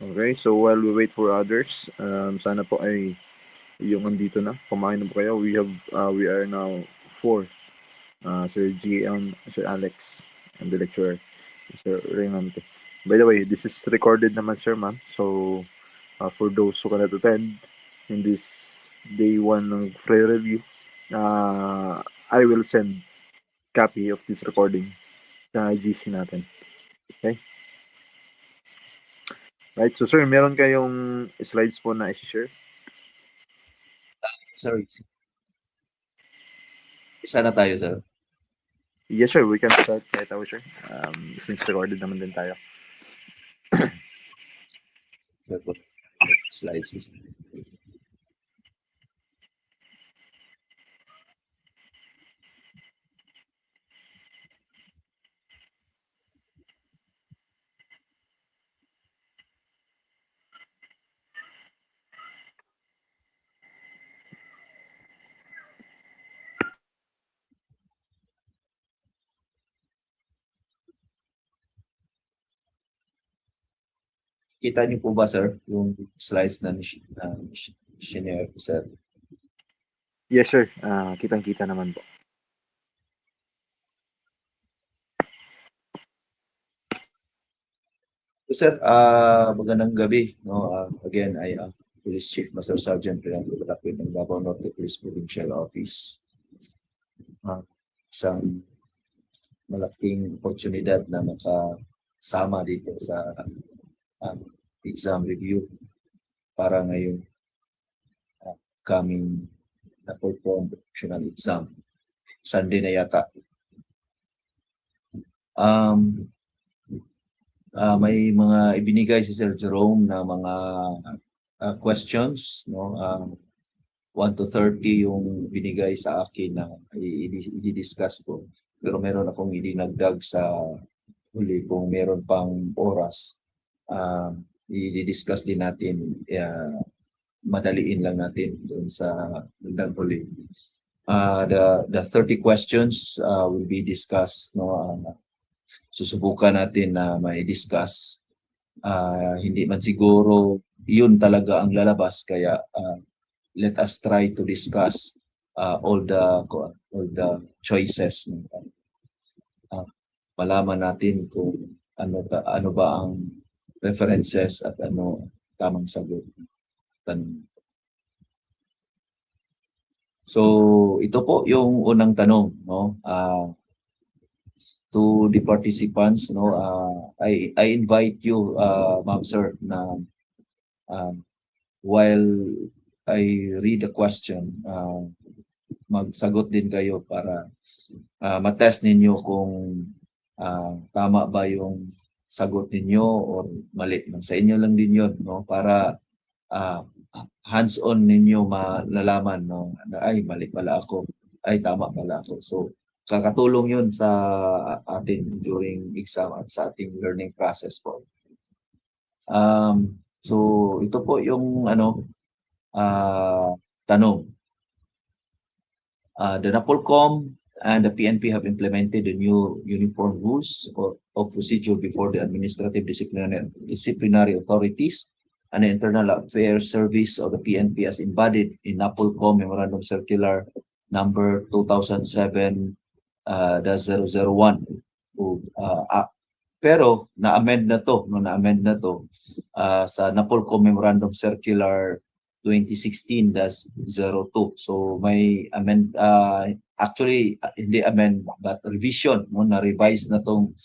Okay, so while we wait for others, sana po ay yung andito na. Kumain na po kayo. We are now four. Sir G and Sir Alex and the lecturer, Sir Reynante. By the way, this is recorded naman, sir, ma'am. So, for those who cannot attend in this day one ng free review, I will send copy of this recording sa GC natin. Okay? Right, so sir, meron kayong slides po na i-share? Sorry. Isa na tayo, sir. Yes, sir. We can start right away, sir. Since recorded naman din tayo. Slides. Kita niyo po ba, sir, yung slides na sinare ko, sir? Yes, sir. Kitang-kita naman po. So, sir, magandang gabi. No? Again, I am Police Chief Master Sergeant Renato Balakid ng Davao Norte Police Provincial Office. Isang malaking oportunidad na makasama dito sa exam review para ngayong coming na perform professional exam. Sunday na yata. May mga ibinigay si Sir Jerome na mga questions, no? 1 to 30 yung binigay sa akin na i-discuss ko. Pero meron akong idinagdag sa huli kung meron pang oras. I-discuss din natin. Madaliin lang natin doon sa huli. The 30 questions will be discussed, no? Susubukan natin na may discuss. Hindi man siguro yun talaga ang lalabas, kaya let us try to discuss all the choices. Malaman natin kung ano ba ang references at ano tamang sagot. So ito po yung unang tanong, no? To the participants, no? I invite you, ma'am, sir, na while I read the question, magsagot din kayo para matest ninyo kung tama ba yung sagot ninyo or mali. Sa inyo lang din yun, no? Para hands-on ninyo malalaman, no? Ay, mali pala ako. Ay, tama pala ako. So, kakatulong yun sa atin during exam at sa ating learning process po. So, ito po yung tanong. The NAPOLCOM and the PNP have implemented the new uniform rules of procedure before the administrative disciplinary authorities and the Internal Affairs Service of the PNP as embodied in NAPOLCOM Memorandum Circular number 2007-001. Pero na-amend na to, sa NAPOLCOM Memorandum Circular 2016-02. So may amend, actually hindi amend but revision, no, na revise na tong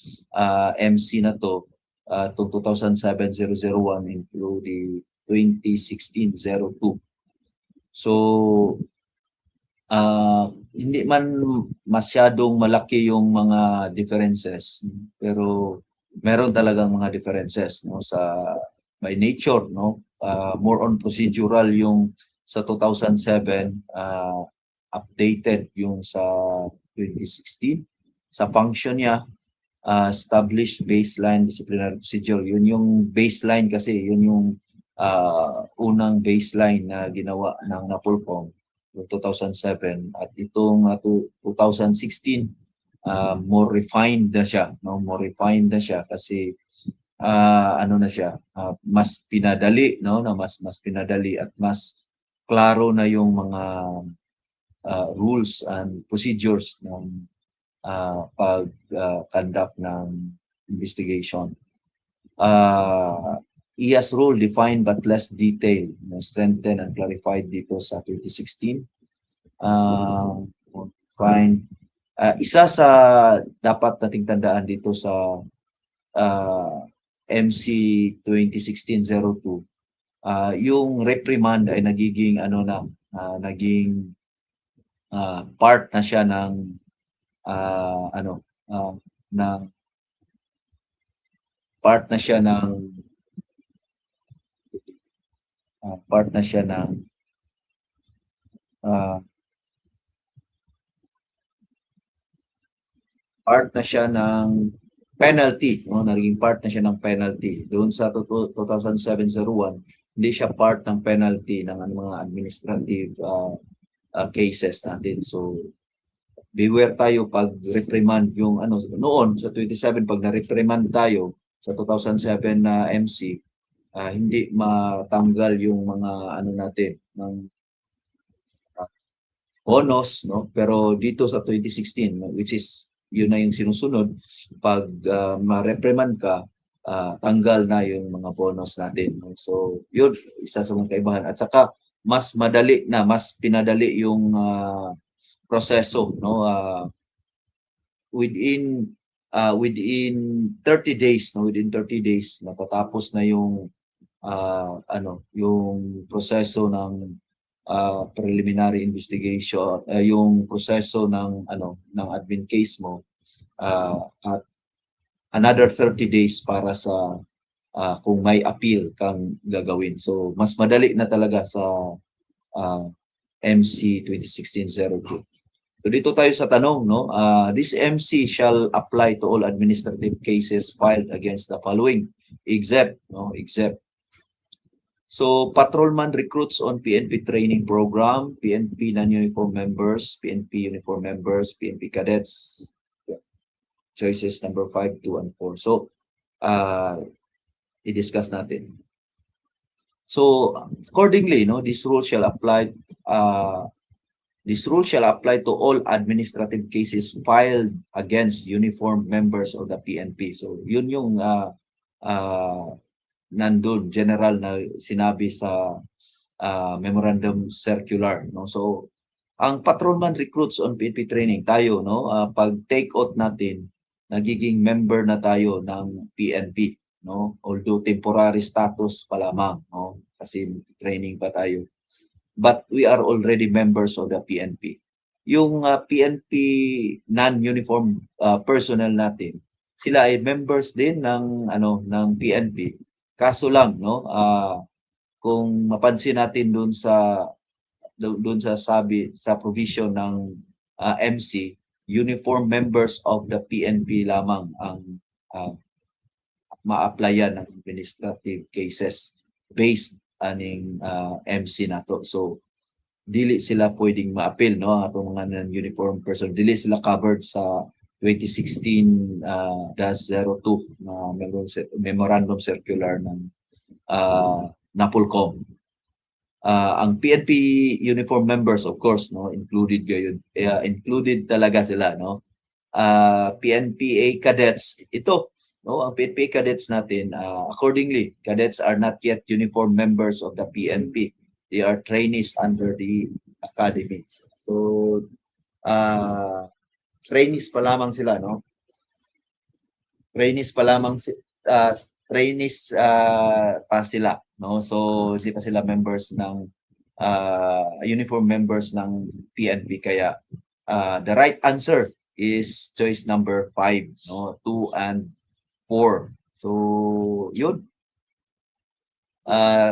MC na to, to 2007-001 into the 2016-02. So hindi man masyadong malaki yung mga differences, pero meron talagang mga differences, no, sa by nature, no. More on procedural yung sa 2007, updated yung sa 2016. Sa function niya, established baseline disciplinary procedure. Yun yung baseline kasi, yun yung unang baseline na ginawa ng NAPOLCOM 2007. At itong 2016, more refined na siya, no? More refined na siya kasi ano na siya, mas pinadali, no, na mas pinadali at mas klaro na yung mga rules and procedures ng pag-conduct ng investigation. IAS rule defined but less detailed, strengthened and clarified dito sa 2016. Isa sa dapat nating tandaan dito sa MC 2016-02, yung reprimand ay nagiging part na siya ng part na siya ng part na siya ng penalty, no? Naging part na siya ng penalty. Doon sa 2007-01, hindi siya part ng penalty ng mga administrative cases natin. So, beware tayo pag reprimand yung noon sa 27 pag na-reprimand tayo sa 2007 na MC, hindi matanggal yung mga natin ng bonus, no? Pero dito sa 2016, which is yun na yung sinusunod, pag ma-reprimand ka, tanggal na yung mga bonus natin. No? So, yun, isa sa mga kaibahan. At saka, mas pinadali yung proseso, no? Within 30 days, no? Within 30 days, natatapos na yung yung proseso ng preliminary investigation, yung proseso ng admin case mo, at another 30 days para sa kung may appeal kang gagawin. So mas madali na talaga sa MC 2016-02. So dito tayo sa tanong, no? This MC shall apply to all administrative cases filed against the following, except. So, patrolman recruits on PNP training program, PNP non-uniform members, PNP uniform members, PNP cadets. Choices number 5, 2, and 4. So, i-discuss natin. So, accordingly, no, this rule shall apply to all administrative cases filed against uniformed members of the PNP. So, yun yung nandun, general na sinabi sa memorandum circular, no? So ang patrolman recruits on PNP training, tayo, no, pag take out natin, nagiging member na tayo ng PNP, no? Although temporary status pa lamang, no? Kasi training pa tayo. But we are already members of the PNP. Yung PNP non-uniform personnel natin, sila ay members din ng PNP. Kaso lang, no, kung mapansin natin doon sa provision ng MC, uniform members of the PNP lamang ang ma-applyan ng administrative cases based aning MC nato. So dili sila pwedeng ma-appeal, no, ang atong mga non-uniform person, dili sila covered sa 2016-02 na memorandum circular ng NAPOLCOM. Ang PNP uniform members, of course, no, included talaga sila, no. PNPA cadets, ito, no, ang PNPA cadets natin, accordingly, cadets are not yet uniform members of the PNP. They are trainees under the academy. So, trainees pa lamang sila, no? Trainees pa sila, no? So hindi pa sila members ng uniform members ng PNP, kaya the right answer is choice number 5, no? 2 and 4. So yun.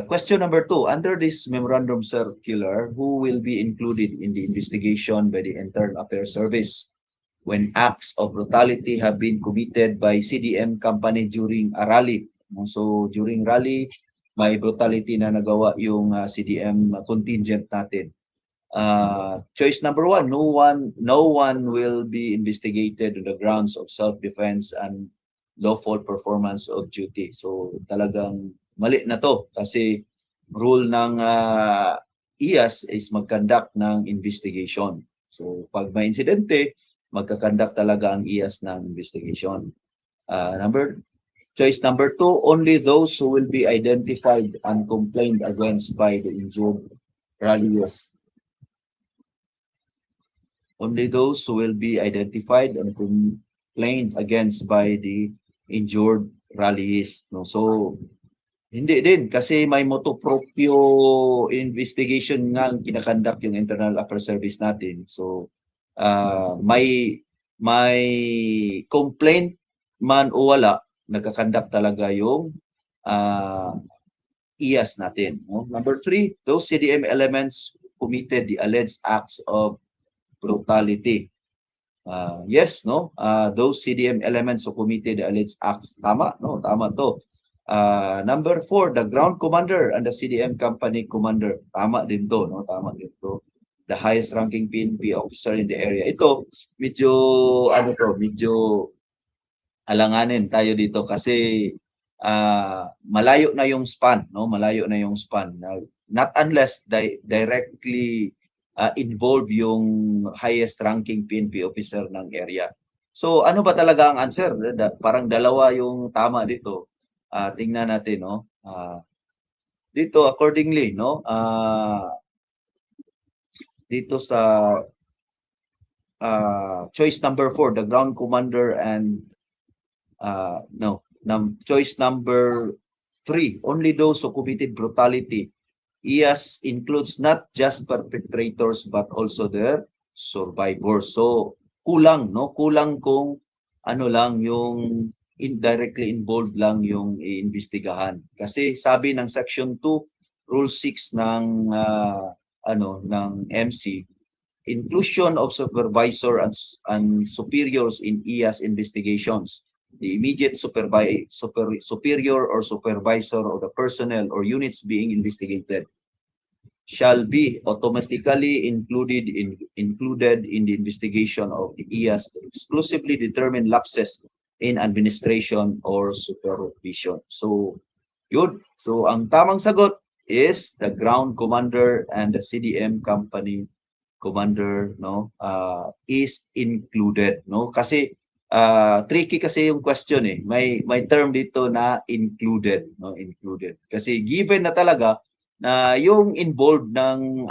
Question number 2. Under this memorandum circular, who will be included in the investigation by the Internal Affairs Service when acts of brutality have been committed by CDM company during a rally? So during rally, may brutality na nagawa yung CDM contingent natin. Choice number 1, no one will be investigated on the grounds of self-defense and lawful performance of duty. So talagang mali na to kasi rule ng IAS is mag-conduct ng investigation. So pag may insidente, magka-conduct talaga ang IAS ng investigation. Choice number 2, only those who will be identified and complained against by the injured rallies. Only those who will be identified and complained against by the injured rallies. No? So, hindi din kasi may motu proprio investigation nga ang kinakandak yung Internal Affairs Service natin. So, may complaint man o wala, nagkakandak talaga yung IAS natin. No? Number 3, those CDM elements committed the alleged acts of brutality. Yes, no? Those CDM elements who committed the alleged acts. Tama, no? Tama to. Number 4, the ground commander and the CDM company commander. Tama din to, no? Tama din to. The highest ranking PNP officer in the area. Ito, medyo alanganin tayo dito kasi malayo na yung span, no? Malayo na yung span. Not unless directly involve yung highest ranking PNP officer ng area. So ano ba talaga ang answer? Parang dalawa yung tama dito. Tingnan natin, no? Dito accordingly, no? Dito sa choice number 4, the ground commander and choice number 3, only those who committed brutality. IAS includes not just perpetrators but also their survivors. So kulang, no? Kulang kung ano lang yung indirectly involved lang yung iimbestigahan. Kasi sabi ng section 2, rule 6 ng ng MC, inclusion of supervisor and superiors in IAS investigations. The immediate superior or supervisor of the personnel or units being investigated shall be automatically included in the investigation of the IAS to exclusively determine lapses in administration or supervision. So, yun. So, ang tamang sagot is the ground commander and the CDM company commander, no, is included, no? Kasi tricky kasi yung question eh. May term dito na included, no, included. Kasi given na talaga na yung involved ng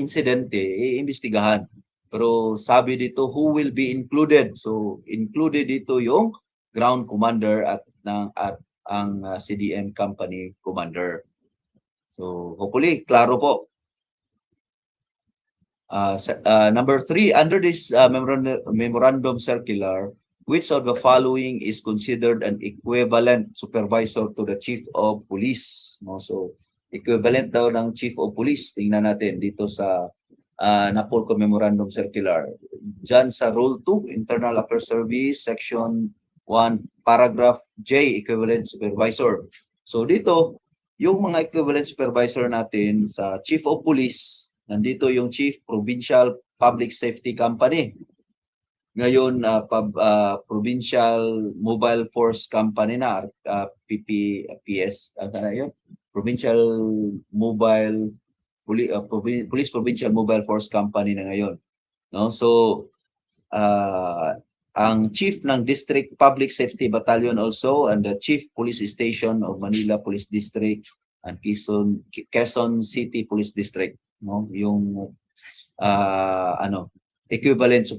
insidente iimbestigahan. Pero sabi dito who will be included. So included dito yung ground commander at ang CDM company commander. So hopefully klaro po. Number 3, under this memorandum circular, which of the following is considered an equivalent supervisor to the chief of police? No? So equivalent daw ng chief of police. Tingnan natin dito sa NAPOLCO memorandum circular. Diyan sa rule 2, Internal Affairs Service, section 1, paragraph J, equivalent supervisor. So dito, yung mga equivalent supervisor natin sa chief of police, nandito yung Chief Provincial Public Safety Company. Ngayon, Provincial Mobile Force Company na, PPPS, yun? Provincial Mobile Police Provincial Mobile Force Company na ngayon. No? So, ang Chief ng District Public Safety Battalion also and the Chief Police Station of Manila Police District and Quezon City Police District, no, yung equivalent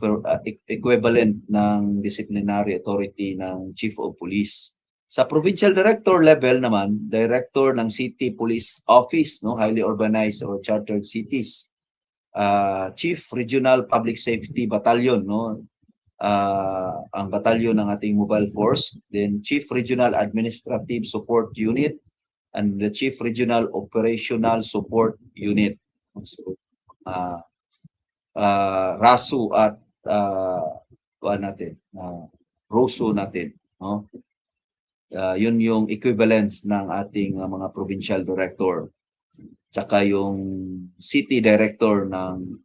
ng disciplinary authority ng Chief of Police. Sa Provincial Director level naman, Director ng City Police Office, no, highly urbanized or chartered cities. Chief Regional Public Safety Battalion, no, ang batalyon ng ating mobile force, then Chief Regional Administrative Support Unit and the Chief Regional Operational Support Unit. So, RASU at ROSU natin, no? Yun yung equivalence ng ating mga provincial director. Tsaka yung city director ng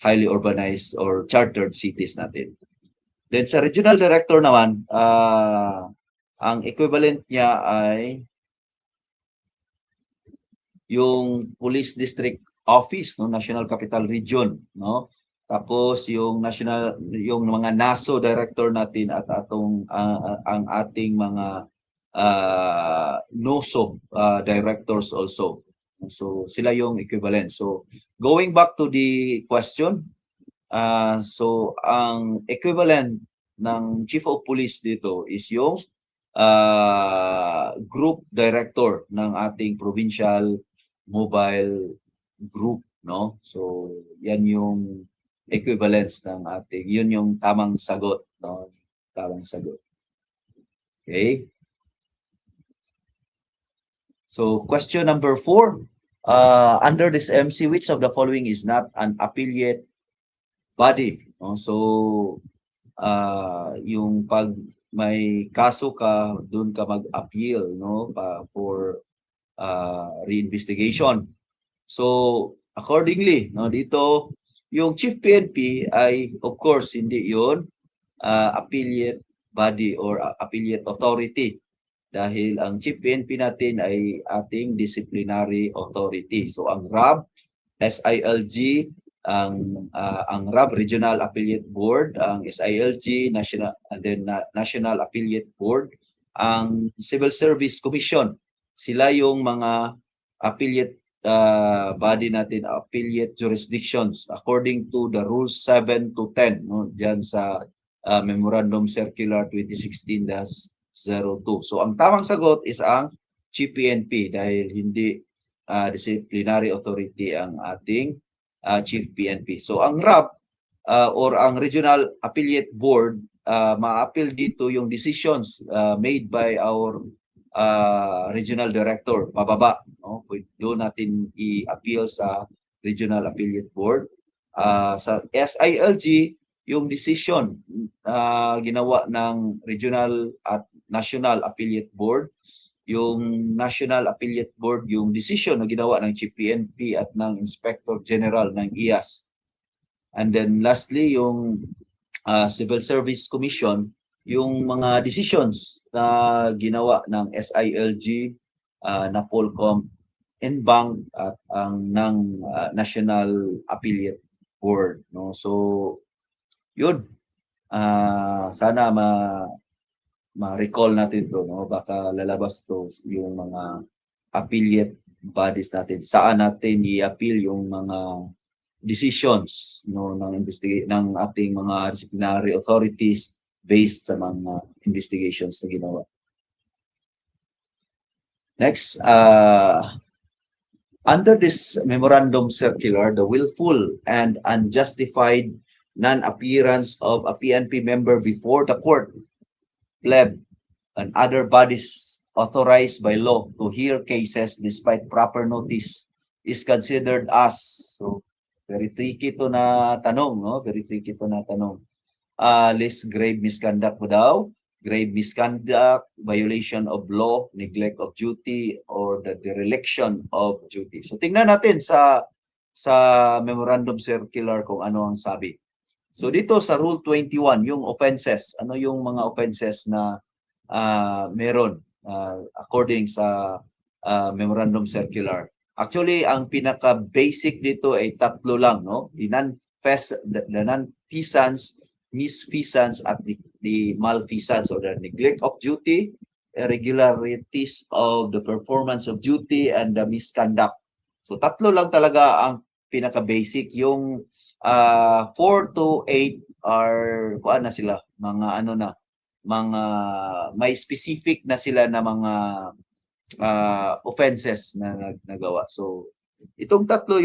highly urbanized or chartered cities natin. Then sa regional director naman, ang equivalent niya ay yung police district office, no, National Capital Region, no. Tapos yung mga NASO director natin at ang ating mga NOSO directors also. So sila yung equivalent. So going back to the question, so ang equivalent ng Chief of Police dito is yung group director ng ating provincial mobile group, no? So yan yung equivalence ng ating, yun yung tamang sagot, no? Tamang sagot. Okay? So question number 4, under this MC, which of the following is not an affiliate body? No? So yung pag may kaso ka, doon ka mag-appeal, no, for reinvestigation. So accordingly, no, dito yung Chief PNP ay of course hindi yun affiliate body or affiliate authority, dahil ang Chief PNP natin ay ating disciplinary authority. So ang RAB, SILG, ang RAB Regional Affiliate Board, ang SILG National, and then National Affiliate Board, ang Civil Service Commission, sila yung mga affiliate body natin, affiliate jurisdictions according to the rules 7 to 10, no, diyan sa Memorandum Circular 2016-02. So ang tamang sagot is ang Chief PNP, dahil hindi disciplinary authority ang ating Chief PNP. So ang RAB or ang Regional Affiliate Board, ma-appeal dito yung decisions made by our regional director, pababa, no? Doon natin i-appeal sa Regional Affiliate Board. Sa SILG, yung decision ginawa ng Regional at National Affiliate Board. Yung National Affiliate Board, yung decision na ginawa ng Chief PNP at ng Inspector General ng IAS. And then lastly, yung Civil Service Commission, yung mga decisions na ginawa ng SILG, na Polcom, NBank at ang ng National Affiliate Board, no? So yun, sana ma-recall natin to, no? Baka lalabas to yung mga affiliate bodies natin, saan natin i-appeal yung mga decisions, no, ng ating mga disciplinary authorities based sa mga investigations na ginawa. Next, under this memorandum circular, the willful and unjustified non-appearance of a PNP member before the court, pleb, and other bodies authorized by law to hear cases despite proper notice is considered as, so very tricky to na tanong, no? Very tricky to na tanong. List grave misconduct mo daw, grave misconduct, violation of law, neglect of duty, or the dereliction of duty. So tingnan natin sa memorandum circular kung ano ang sabi. So dito sa Rule 21, yung offenses, ano yung mga offenses na meron according sa memorandum circular. Actually, ang pinaka-basic dito ay tatlo lang, no? The non-feasance, misfeasance, at the malfeasance, or the neglect of duty, irregularities of the performance of duty, and the misconduct. So tatlo lang talaga ang pinaka-basic. Yung 4 to 8 are na sila, mga ano na, mga may specific na sila na mga offenses na nagawa. So itong tatlo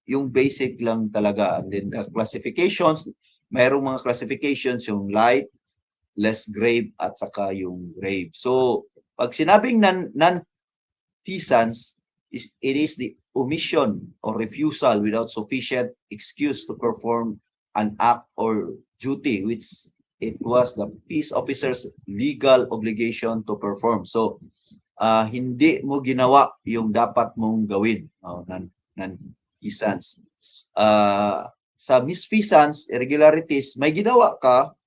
yung basic lang talaga. And then the classifications, mayroong mga classifications, yung light, less grave, at saka yung grave. So pag sinabing non-feasance, it is the omission or refusal without sufficient excuse to perform an act or duty which it was the peace officer's legal obligation to perform. So hindi mo ginawa yung dapat mong gawin, non-feasance. sa misfeasance, irregularities, may ginawa ka,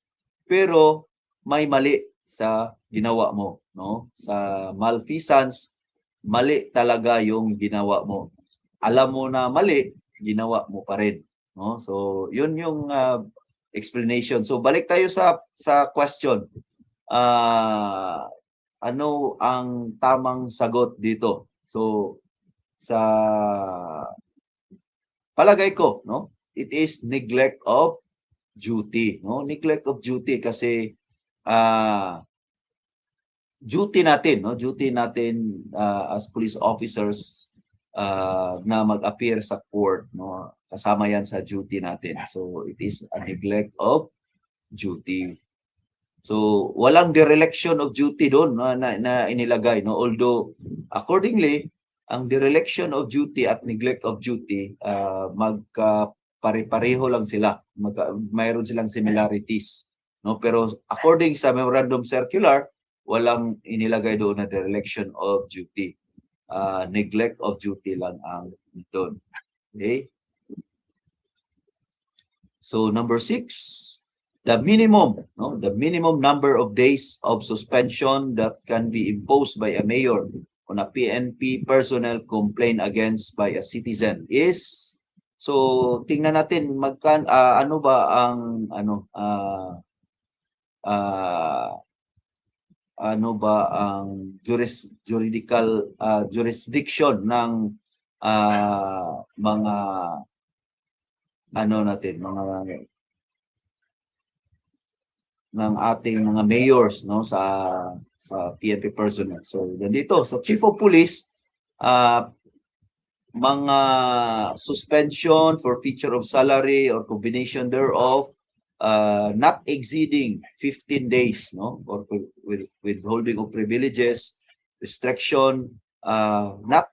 pero may mali sa ginawa mo, no? Sa malfeasance, mali talaga yung ginawa mo. Alam mo na mali, ginawa mo pa rin, no? So, yun yung explanation. So, balik tayo sa question. Ano ang tamang sagot dito? So, sa palagay ko, no? It is neglect of duty, no? Neglect of duty kasi duty natin, no? Duty natin as police officers na mag-appear sa court, no? Kasama yan sa duty natin. So it is a neglect of duty. So walang dereliction of duty doon na inilagay, no? Although accordingly, ang dereliction of duty at neglect of duty pare-pareho lang sila. Mayroon silang similarities, no? Pero according sa memorandum circular, walang inilagay doon na dereliction of duty. Neglect of duty lang ang doon. Okay? So number 6, the minimum number of days of suspension that can be imposed by a mayor on a PNP personnel complained against by a citizen is, so tingnan natin ano ba ang jurisdiction ng mga ng ating mga mayors, no, sa PNP personnel. So dito sa Chief of Police, mga suspension, forfeiture of salary or combination thereof, not exceeding 15 days, no, or withholding of privileges, restriction, not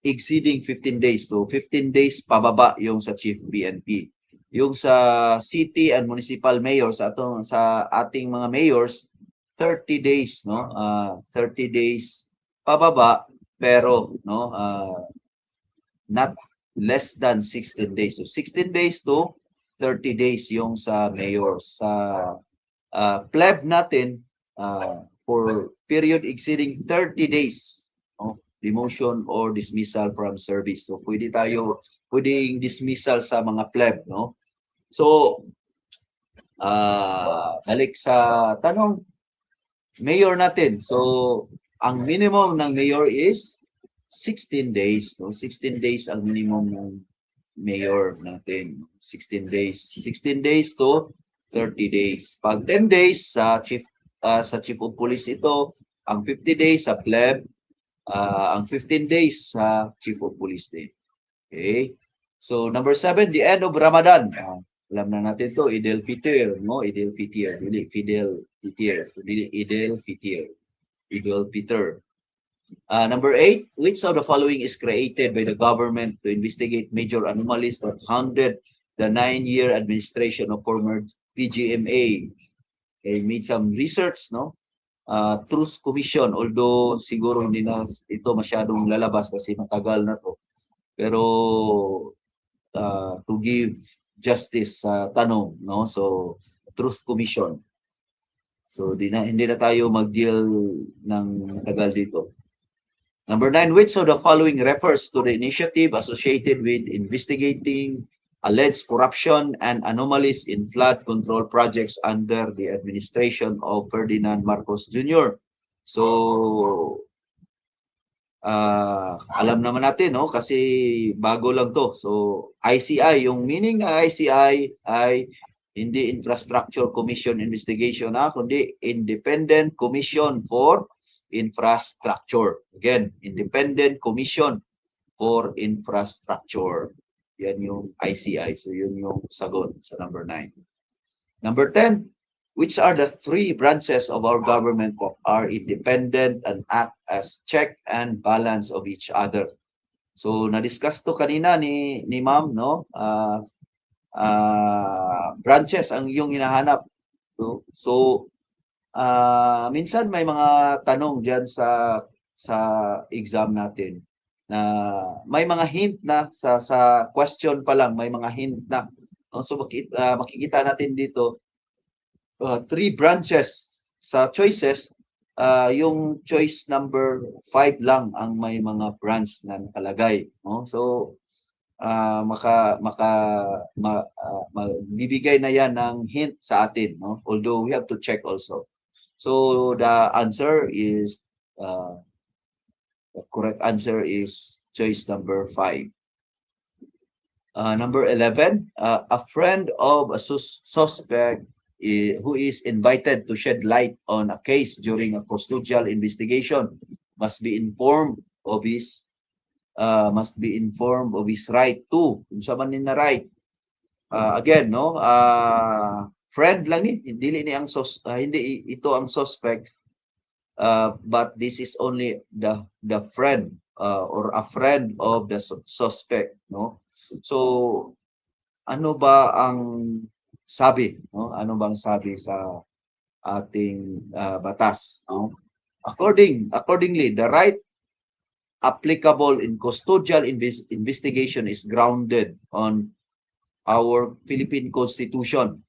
exceeding 15 days. So 15 days pababa yung sa Chief PNP. Yung sa city and municipal mayors, sa ating mga mayors, 30 days, no? 30 days pababa, pero no, not less than 16 days. So 16 days to 30 days yung sa mayors. Sa pleb natin, for period exceeding 30 days, no? Demotion or dismissal from service. So pwedeng dismissal sa mga pleb, no? So balik sa tanong, mayor natin. So ang minimum ng mayor is 16 days, no? 16 days ang minimum ng mayor natin. 16 days. 16 days to 30 days. Pag 10 days sa chief of police ito, ang 50 days sa pleb, ang 15 days sa chief of police din. Okay? So number 7, the end of Ramadan. Alam na natin to, Eid al-Fitr, no? Eid al-Fitr, hindi Fidel Fitr, hindi Eid al-Fitr, Eid al-Fitr. Number 8, which of the following is created by the government to investigate major anomalies that hounded the 9-year administration of former PGMA? Okay, made some research, no? Truth Commission, although siguro hindi na ito masyadong lalabas kasi matagal na to. Pero to give justice sa tanong, no? So Truth Commission. So hindi na tayo mag-deal ng tagal dito. Number 9, which of the following refers to the initiative associated with investigating alleged corruption and anomalies in flood control projects under the administration of Ferdinand Marcos Jr.? So alam naman natin, no, kasi bago lang to. So ICI, yung meaning ng ICI ay hindi Infrastructure Commission Investigation, kundi Independent Commission for Infrastructure. Again, Independent Commission for Infrastructure. Yan yung ICI. So yun yung sagot sa number 9. Number 10, which are the 3 branches of our government that are independent and act as check and balance of each other? So na-discuss to kanina ni Ma'am, no? Branches ang iyong hinahanap. So minsan may mga tanong diyan sa exam natin na may mga hint na sa question pa lang, may mga hint na no? So makikita natin dito three branches sa choices. Yung choice number 5 lang ang may mga branch na nakalagay, no? So bibigay na yan ng hint sa atin, no? Although we have to check also. So the answer is the correct answer is choice number 5. Number 11, a friend of a suspect who is invited to shed light on a case during a custodial investigation must be informed of his right to kung sa man na right. Again, no, friend lang ni hindi ang hindi ito ang suspect, but this is only the friend or a friend of the suspect, no? So ano ba ang sabi, no? Ano bang sabi sa ating batas, no? Accordingly, the right applicable in custodial investigation is grounded on our Philippine Constitution.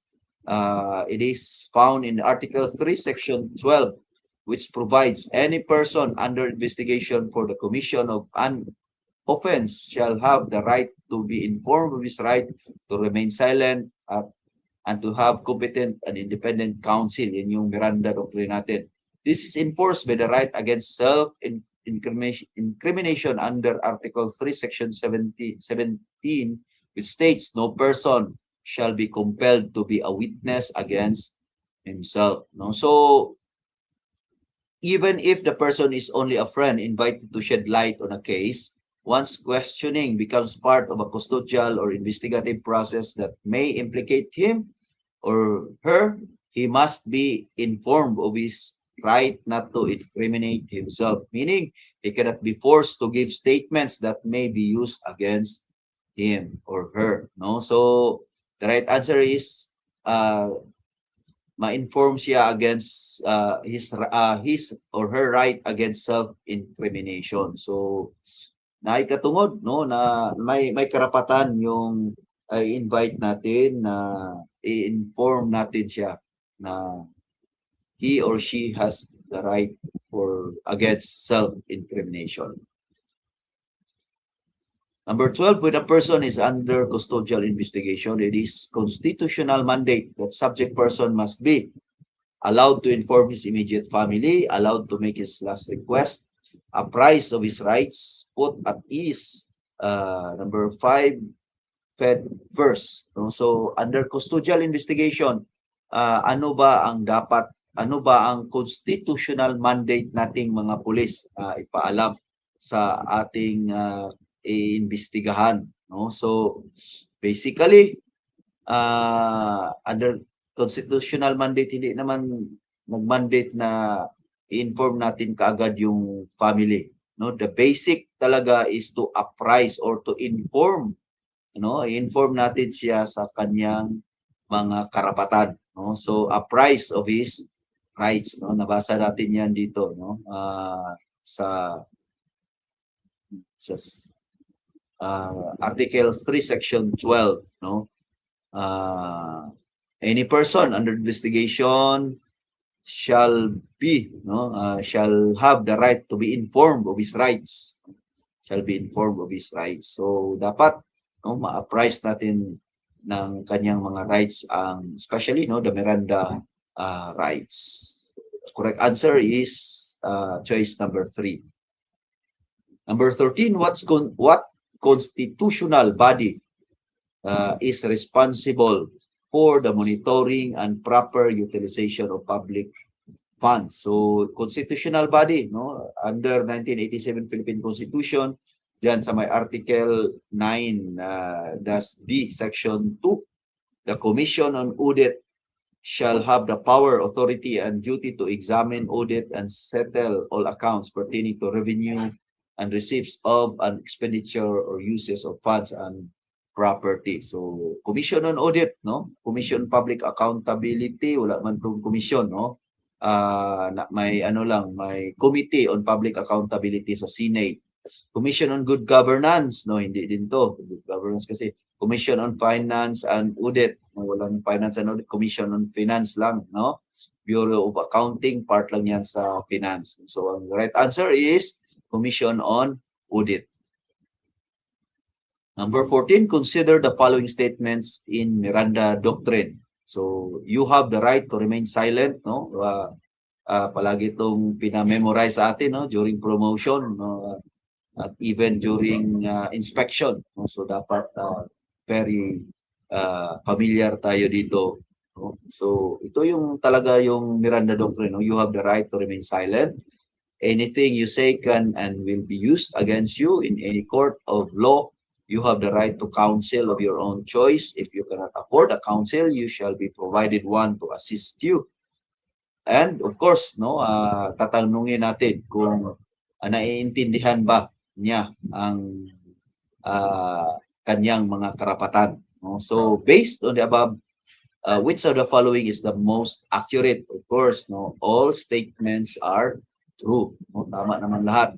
It is found in Article 3, Section 12, which provides any person under investigation for the commission of an offense shall have the right to be informed of his right to remain silent and to have competent and independent counsel. Yan yung Miranda Doctrine natin. This is enforced by the right against self-incrimination under Article 3, Section 17, which states no person shall be compelled to be a witness against himself. No? So, even if the person is only a friend invited to shed light on a case, once questioning becomes part of a custodial or investigative process that may implicate him or her, he must be informed of his right not to incriminate himself, meaning he cannot be forced to give statements that may be used against him or her. No, so the right answer is ma-inform siya against his or her right against self-incrimination. So naikatungod, no, na may karapatan yung invite natin na i-inform natin siya na he or she has the right for against self-incrimination. Number 12, when a person is under custodial investigation, it is constitutional mandate that subject person must be allowed to inform his immediate family, allowed to make his last request, apprised of his rights, put at ease. Number 5, fed first. No? So under custodial investigation, ano ba ang constitutional mandate nating mga pulis ipaalam sa ating iimbestigahan, no? So basically under constitutional mandate, hindi naman nag-mandate na i-inform natin kaagad yung family, no? The basic talaga is to apprise or to inform, no? I-inform natin siya sa kanyang mga karapatan, no? So apprise of his rights, no? Nabasa natin yan dito, no? Sa Article 3, Section 12, no? Any person under investigation shall be, no, shall have the right to be informed of his rights. Shall be informed of his rights. So dapat, no, ma-apprise natin ng kanyang mga rights, especially, no, the Miranda rights. Correct answer is choice number 3. Number 13, what constitutional body is responsible for the monitoring and proper utilization of public funds? So constitutional body, no, under 1987 Philippine Constitution, diyan sa may Article 9-D, Section 2, the Commission on Audit shall have the power, authority, and duty to examine, audit, and settle all accounts pertaining to revenue and receipts of an expenditure or uses of funds and property. So Commission on Audit, no, Commission Public Accountability, wala man tong commission, no. May may Committee on Public Accountability sa Senate. Commission on Good Governance, no, hindi din to. Good Governance kasi Commission on Finance and Audit, no, walang Finance and Audit, Commission on Finance lang, no? Bureau of Accounting, part lang yan sa Finance. So, ang right answer is Commission on Audit. Number 14, consider the following statements in Miranda Doctrine. So, you have the right to remain silent, no? Palagi itong pinamemorize sa atin, no? During promotion, no? At even during inspection, no? So, dapat very familiar tayo dito. No? So, ito yung talaga yung Miranda Doctrine, no? You have the right to remain silent. Anything you say can and will be used against you in any court of law. You have the right to counsel of your own choice. If you cannot afford a counsel, you shall be provided one to assist you. And of course, no, tatanungin natin kung naiintindihan ba niya ang kanyang mga karapatan. No? So based on the above, which of the following is the most accurate? Of course, no, all statements are true. No? Tama naman lahat.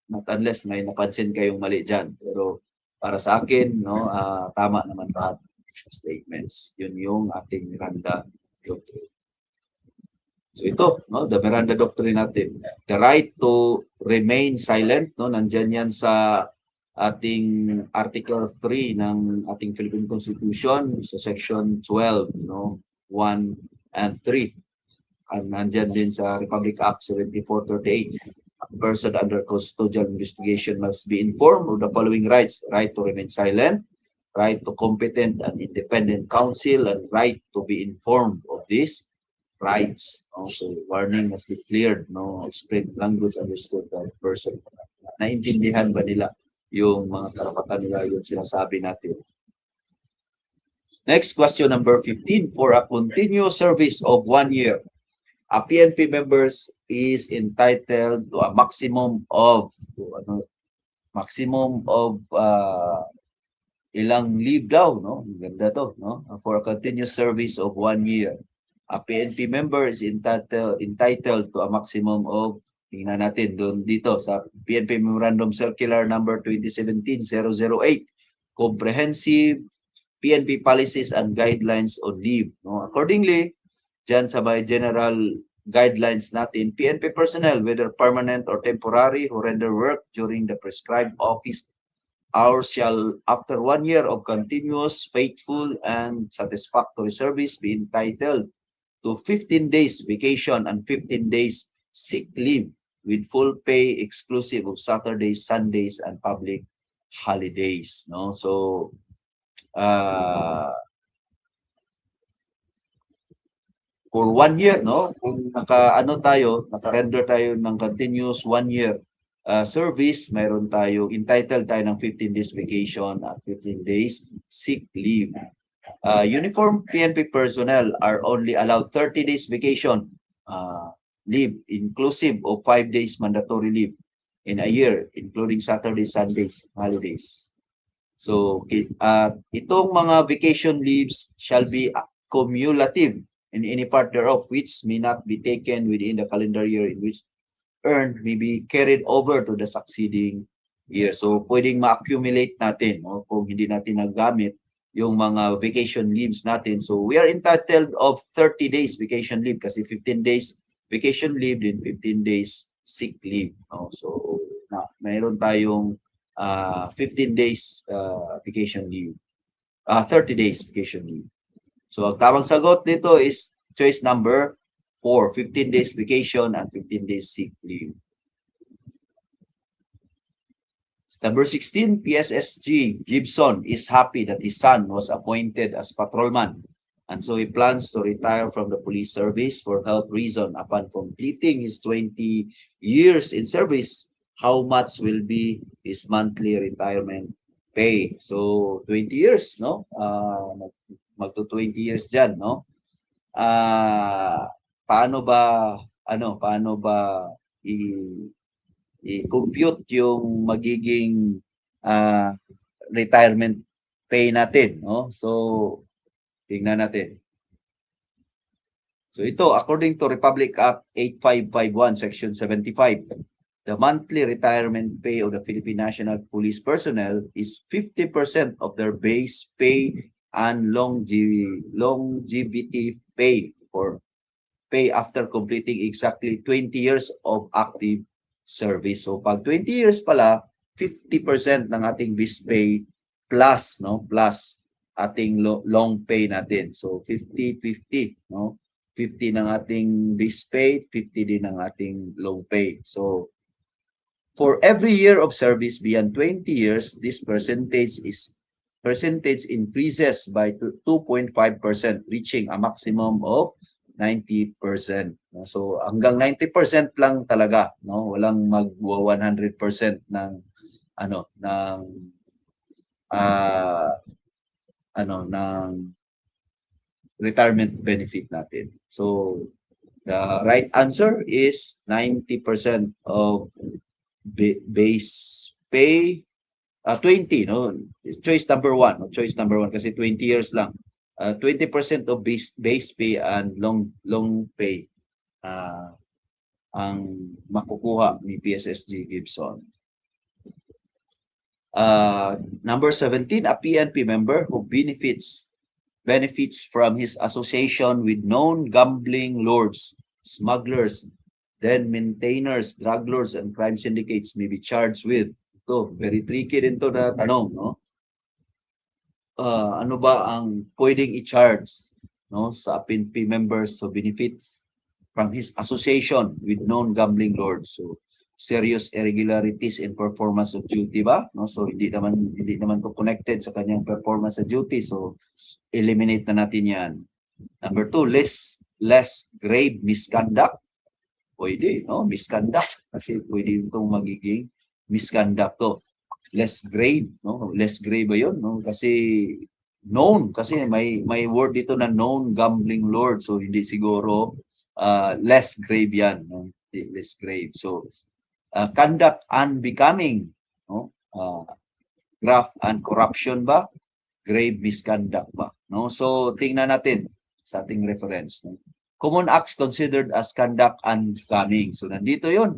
Not unless may napansin kayong mali dyan. Pero para sa akin, no, tama naman lahat statements. Yun yung ating Miranda Doctrine. So ito, no, the Miranda Doctrine natin. The right to remain silent, no, nandyan yan sa ating Article 3 ng ating Philippine Constitution, sa Section 12, no, 1 and 3. And nandyan din sa Republic Act 7438. A person under custodial investigation must be informed of the following rights: right to remain silent, right to competent and independent counsel, and right to be informed of these rights. Also, warning must be cleared, no, explain language understood by the person. Naintindihan ba nila yung mga karapatan nila, yung sinasabi natin? Next, question number 15. For a continuous service of 1 year, a PNP members is entitled to a maximum of ilang leave daw, no? Ganda to, no? For a continuous service of 1 year, a PNP member is entitled to a maximum of, tingnan natin doon dito sa PNP Memorandum Circular number 2017-008, Comprehensive PNP Policies and Guidelines on Leave, no? Accordingly, dyan sa may general guidelines natin, PNP personnel, whether permanent or temporary, who render work during the prescribed office hours shall, after 1 year of continuous, faithful, and satisfactory service, be entitled to 15 days vacation and 15 days sick leave with full pay exclusive of Saturdays, Sundays, and public holidays. No? So, for 1 year, no? Kung naka-render tayo ng continuous 1 year service, mayroon tayo, entitled tayo ng 15 days vacation at 15 days sick leave. Uniform PNP personnel are only allowed 30 days vacation leave, inclusive of 5 days mandatory leave in a year, including Saturdays, Sundays, holidays. So, itong mga vacation leaves shall be cumulative in any part thereof, which may not be taken within the calendar year in which earned may be carried over to the succeeding year. So, pwedeng ma-accumulate natin, no? Kung hindi natin nagamit yung mga vacation leaves natin. So, we are entitled of 30 days vacation leave kasi 15 days vacation leave, then 15 days sick leave. No? So, mayroon tayong 15 days vacation leave. 30 days vacation leave. So, ang tamang sagot dito is choice number 4, 15 days vacation and 15 days sick leave. Number 16, PSSG Gibson is happy that his son was appointed as patrolman, and so he plans to retire from the police service for health reason. Upon completing his 20 years in service, how much will be his monthly retirement pay? So, 20 years, no? Magto 20 years dyan, no? Paano ba i-compute yung magiging retirement pay natin, no? So, tingnan natin. So, ito, according to Republic Act 8551, Section 75, the monthly retirement pay of the Philippine National Police personnel is 50% of their base pay and longevity pay or pay after completing exactly 20 years of active service. So pag 20 years pala, 50% ng ating base pay plus plus ating long pay natin. So 50-50, 50 ng ating base pay, 50 din ng ating long pay. So for every year of service beyond 20 years, this percentage increases by 2.5%, reaching a maximum of 90%. So hanggang 90% lang talaga, walang magwa 100% ng retirement benefit natin. So the right answer is 90% of base pay, 20, choice number one kasi 20 years lang. 20% of base pay and long pay ang makukuha ni PSSG Gibson. Number 17, a PNP member who benefits from his association with known gambling lords, smugglers, then maintainers, drug lords, and crime syndicates may be charged with. Ito, very tricky din to na tanong, ano ba ang pwedeng i-charge sa PNP members who benefits from his association with known gambling lords? So serious irregularities in performance of duty ba? So hindi naman to connected sa kanyang performance sa duty. So eliminate na natin 'yan. Number 2, less grave misconduct. Pwede, misconduct kasi pwede itong magiging misconduct to. Less grave, less grave ba 'yon, kasi known, kasi may word dito na known gambling lord. So hindi siguro less grave 'yan, less grave. So conduct unbecoming, graft and corruption ba? Grave misconduct ba? So tingnan natin sa ating reference. Common acts considered as conduct unbecoming. So nandito 'yon,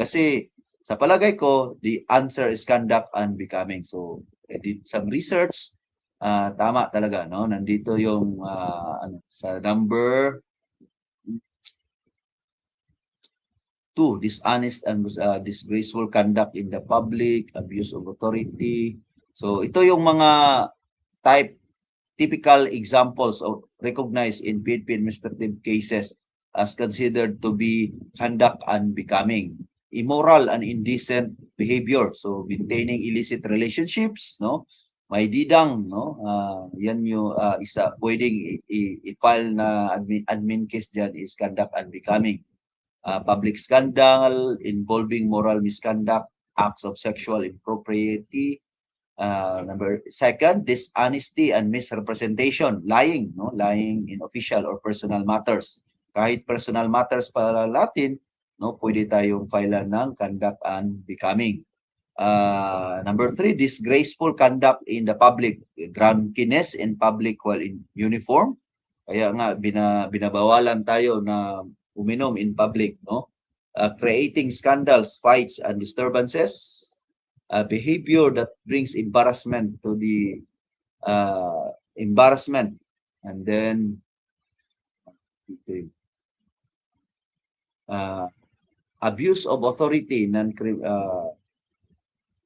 kasi sa palagay ko, the answer is conduct unbecoming. So I did some research, tama talaga, nandito yung sa number 2, dishonest and disgraceful conduct in the public, abuse of authority. So ito yung mga typical examples of recognized in PNP administrative cases as considered to be conduct unbecoming. Immoral and indecent behavior. So maintaining illicit relationships, may didang, yan yung isa pwedeng i-file na admin case dyan is conduct unbecoming. Public scandal involving moral misconduct, acts of sexual impropriety. Number 2, dishonesty and misrepresentation, lying in official or personal matters. Kahit personal matters para natin, pwede tayong file ng conduct unbecoming. Number 3, disgraceful conduct in the public, drunkenness in public while in uniform. Kaya nga binabawalan tayo na uminom in public, creating scandals, fights, and disturbances. Behavior that brings embarrassment to the embarrassment, and then abuse of authority,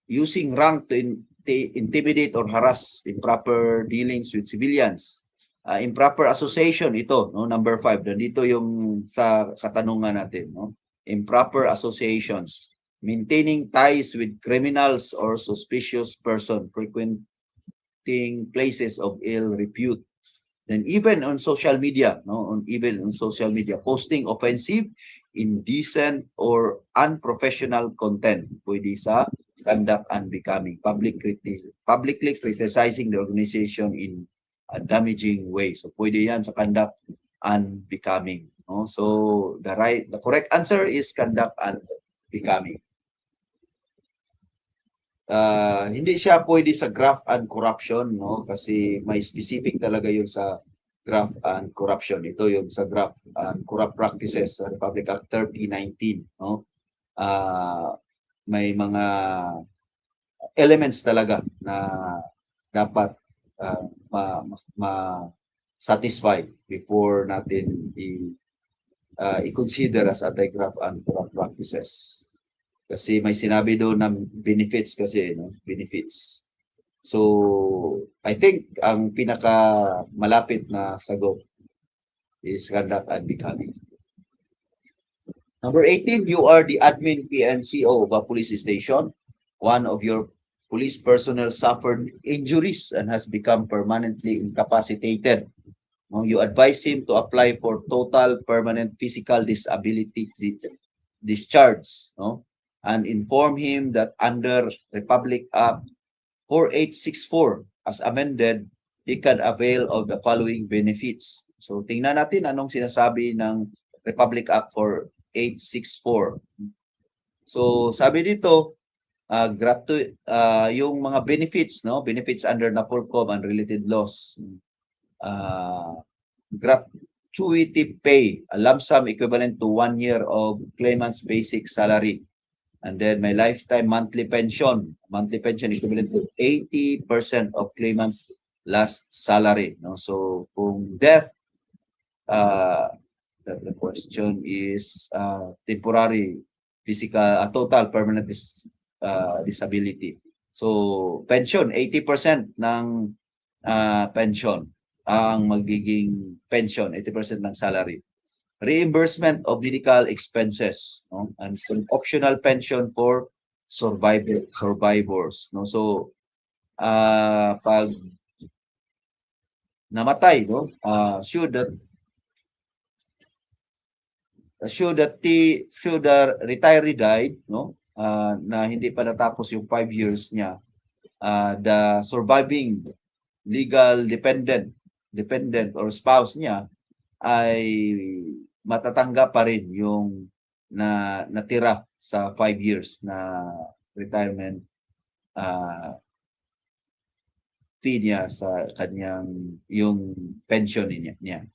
using rank to intimidate or harass, improper dealings with civilians. Improper association, ito, number 5. Nandito yung sa katanungan natin, improper associations. Maintaining ties with criminals or suspicious person, frequenting places of ill repute. Then even on social media, posting offensive, indecent, or unprofessional content. Pwede sa conduct unbecoming. Publicly criticizing the organization in a damaging way. So pwede yan sa conduct unbecoming. So the correct answer is conduct unbecoming. Hindi siya pwede sa graft and corruption, kasi may specific talaga yun sa graft and corruption. Ito yung sa graft and corrupt practices sa Republic Act 3019, may mga elements talaga na dapat ma-satisfy before natin i-consider as anti-graft and corrupt practices. Kasi may sinabi doon ng benefits kasi, no? Benefits. So, I think ang pinaka malapit na sagot is conduct and becoming. Number 18, you are the admin PNCO of a police station. One of your police personnel suffered injuries and has become permanently incapacitated. No, you advise him to apply for total permanent physical disability discharge, no? And inform him that under Republic Act 4864 as amended, he can avail of the following benefits. So tingnan natin anong sinasabi ng Republic Act 4864. So sabi dito, yung mga benefits, no? Benefits under NAPOLCOM and related laws. Gratuity pay, a lump sum equivalent to 1 year of claimant's basic salary. And then my lifetime monthly pension equivalent to 80% of claimant's last salary. No? So kung death, the question is temporary physical, total permanent disability. So pension, 80% ng pension ang magiging pension, 80% ng salary. Reimbursement of medical expenses, no? And some optional pension for survivors, no? So pag namatay, no, should the retiree died, no, na hindi pa natapos yung 5 years niya, the surviving legal dependent or spouse niya ay matatanggap pa rin yung natira sa 5 years na retirement fee niya sa kanyang yung pension niya.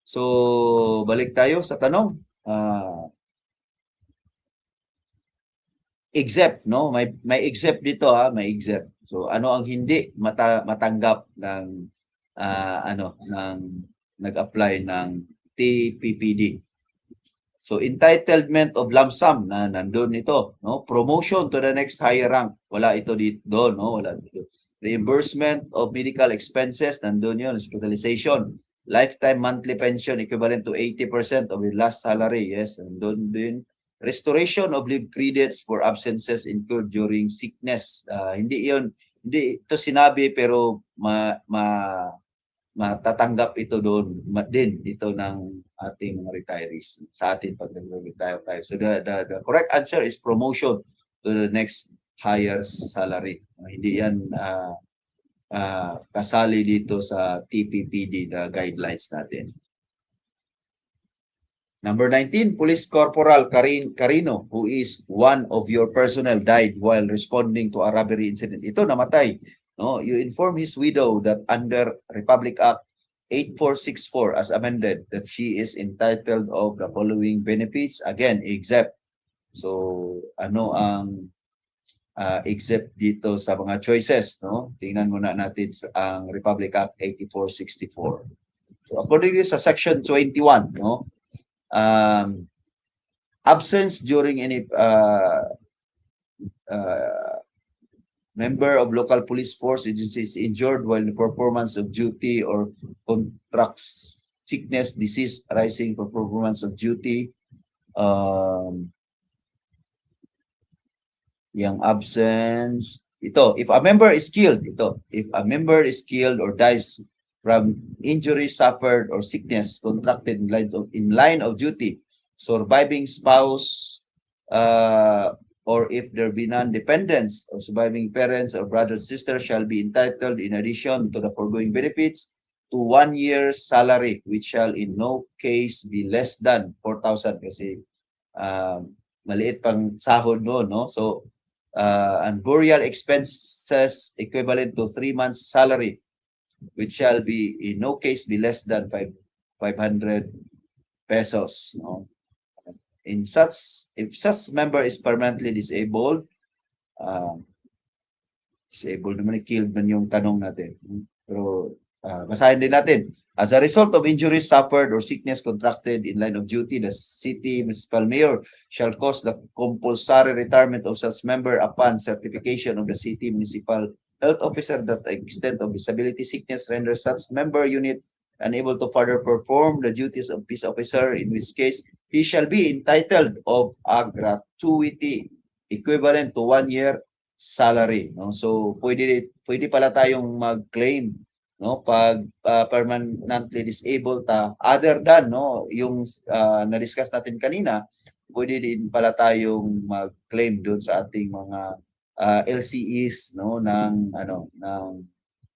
So balik tayo sa tanong. Exempt, no? May exempt dito, may exempt. So ano ang hindi matanggap ng ng nag-apply ng TPPD. So entitlement of lump sum na nandun ito, no? Promotion to the next higher rank, wala ito dito, no? Wala dito. Reimbursement of medical expenses, nandun yun. Hospitalization, lifetime monthly pension equivalent to 80% of the last salary, yes, nandun din. Restoration of leave credits for absences incurred during sickness. Hindi ito sinabi pero matatanggap ito doon din dito ng ating retirees sa atin pag nag-retire tayo. So the correct answer is promotion to the next higher salary. Hindi yan kasali dito sa TPPD, the guidelines natin. Number 19, Police Corporal Carino, who is one of your personnel, died while responding to a robbery incident. Ito, namatay. No? You inform his widow that under Republic Act 8464 as amended, that she is entitled of the following benefits. Again, exempt. So, ano ang exempt dito sa mga choices? No? Tingnan muna natin ang Republic Act 8464. So, according sa Section 21, no? Absence during any member of local police force agencies injured while in the performance of duty or contracts sickness, disease arising from performance of duty. Yung absence, ito, if a member is killed, if a member is killed or dies from injury suffered or sickness contracted in line of duty, surviving spouse, or if there be non-dependents or surviving parents or brothers, sisters shall be entitled in addition to the foregoing benefits to 1 year's salary, which shall in no case be less than 4,000 kasi maliit pang sahod noon, no? So, and burial expenses equivalent to 3 months salary, which shall be in no case be less than 500 pesos, no? if such member is permanently disabled, disabled naman, killed man yung tanong natin. Pero basahin din natin. As a result of injuries suffered or sickness contracted in line of duty, the city municipal mayor shall cause the compulsory retirement of such member upon certification of the city municipal health officer that the extent of disability sickness renders such member unit unable to further perform the duties of peace officer, in which case he shall be entitled of a gratuity equivalent to 1 year salary, no? So pwede pala tayong mag-claim, no, pag permanently disabled other than, no, yung na-discuss natin kanina, pwede din pala tayong mag-claim doon sa ating mga LCEs, no, ng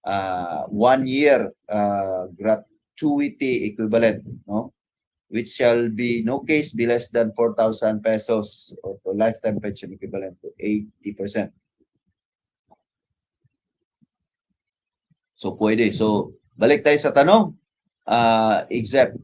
1 year gratuity equivalent, no, which shall be no case be less than 4,000 pesos or to lifetime pension equivalent to 80%. So pwede. So balik tayo sa tanong, except,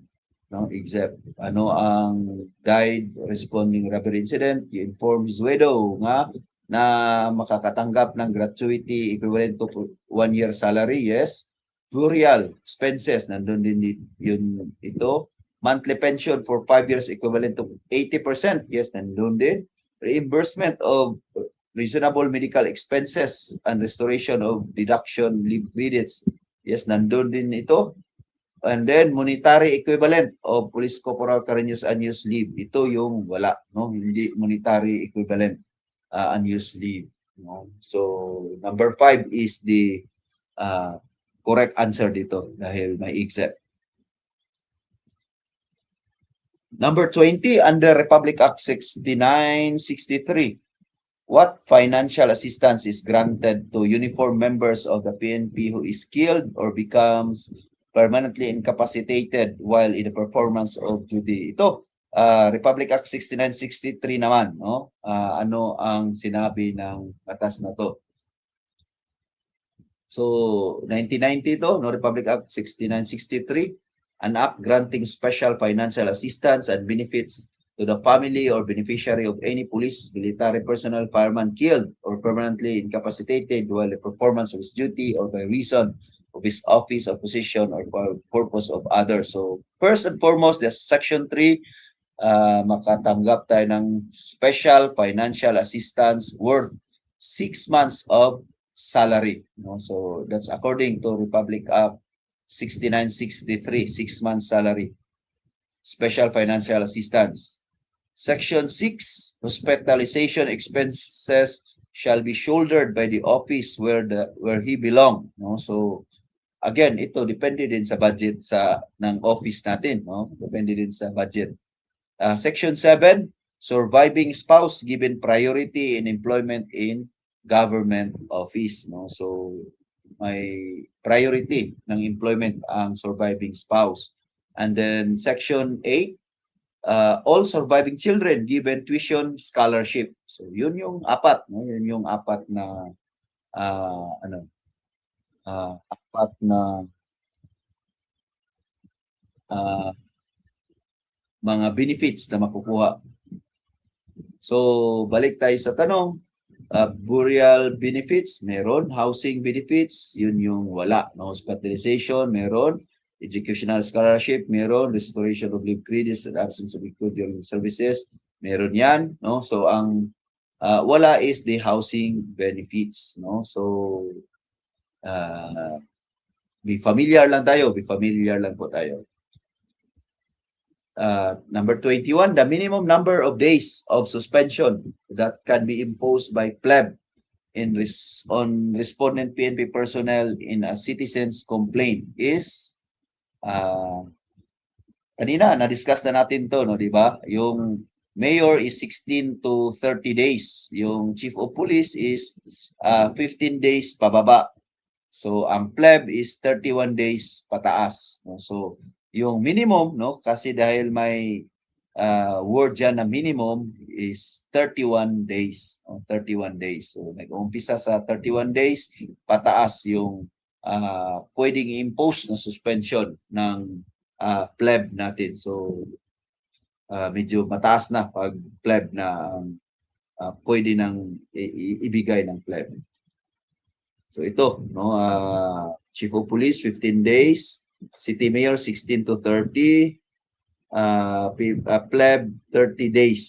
no, except ano ang died responding robbery incident, you inform his widow nga na makakatanggap ng gratuity equivalent to 1 year salary, yes. Burial expenses, nandun din yun ito. Monthly pension for 5 years equivalent to 80%, yes, nandun din. Reimbursement of reasonable medical expenses and restoration of deduction leave credits, yes, nandun din ito. And then monetary equivalent of police corporal Carenius unused leave, ito yung wala, no, hindi monetary equivalent unused leave, no? So number 5 is the correct answer dito dahil may except. Number 20, under Republic Act 6963, what financial assistance is granted to uniformed members of the PNP who is killed or becomes permanently incapacitated while in the performance of duty? Ito, Republic Act 6963 naman, no? Ano ang sinabi ng batas na to? So 1990 to, no, Republic Act 6963, an act granting special financial assistance and benefits to the family or beneficiary of any police, military personnel, fireman killed or permanently incapacitated while the performance of his duty or by reason of his office or position or for purpose of others. So first and foremost, there's Section 3, makatanggap tayo ng special financial assistance worth 6 months of salary, no? So that's according to Republic Act 6963, 6 months salary, special financial assistance. Section 6, hospitalization expenses shall be shouldered by the office where he belong, no? So again, ito depende din sa budget ng office natin, no? Depende din sa budget. Section 7, surviving spouse given priority in employment in government office, no? So may priority ng employment ang surviving spouse. And then Section 8, all surviving children given tuition scholarship. So yun yung apat, no? Yun yung apat na apat na mga benefits na makukuha. So balik tayo sa tanong, burial benefits meron, housing benefits yun yung wala, no? Hospitalization meron, educational scholarship meron, restoration of leave credits and absence of accrued during services meron yan, no? So ang wala is the housing benefits, no? So be familiar lang po tayo. Number 21, the minimum number of days of suspension that can be imposed by pleb on respondent PNP personnel in a citizen's complaint is kanina na-discuss na natin to, no, di ba? Yung mayor is 16 to 30 days, yung chief of police is 15 days pababa. So ang pleb is 31 days pataas, no? So yung minimum, no, kasi dahil may word dyan na minimum is 31 days, no? 31 days. So nag-umpisa sa 31 days pataas yung pwedeng impose na suspension ng pleb natin. So medyo mataas na pag pleb na pwede nang ibigay ng pleb. So ito, no, Chief of Police 15 days, City Mayor 16 to 30, pleb 30 days.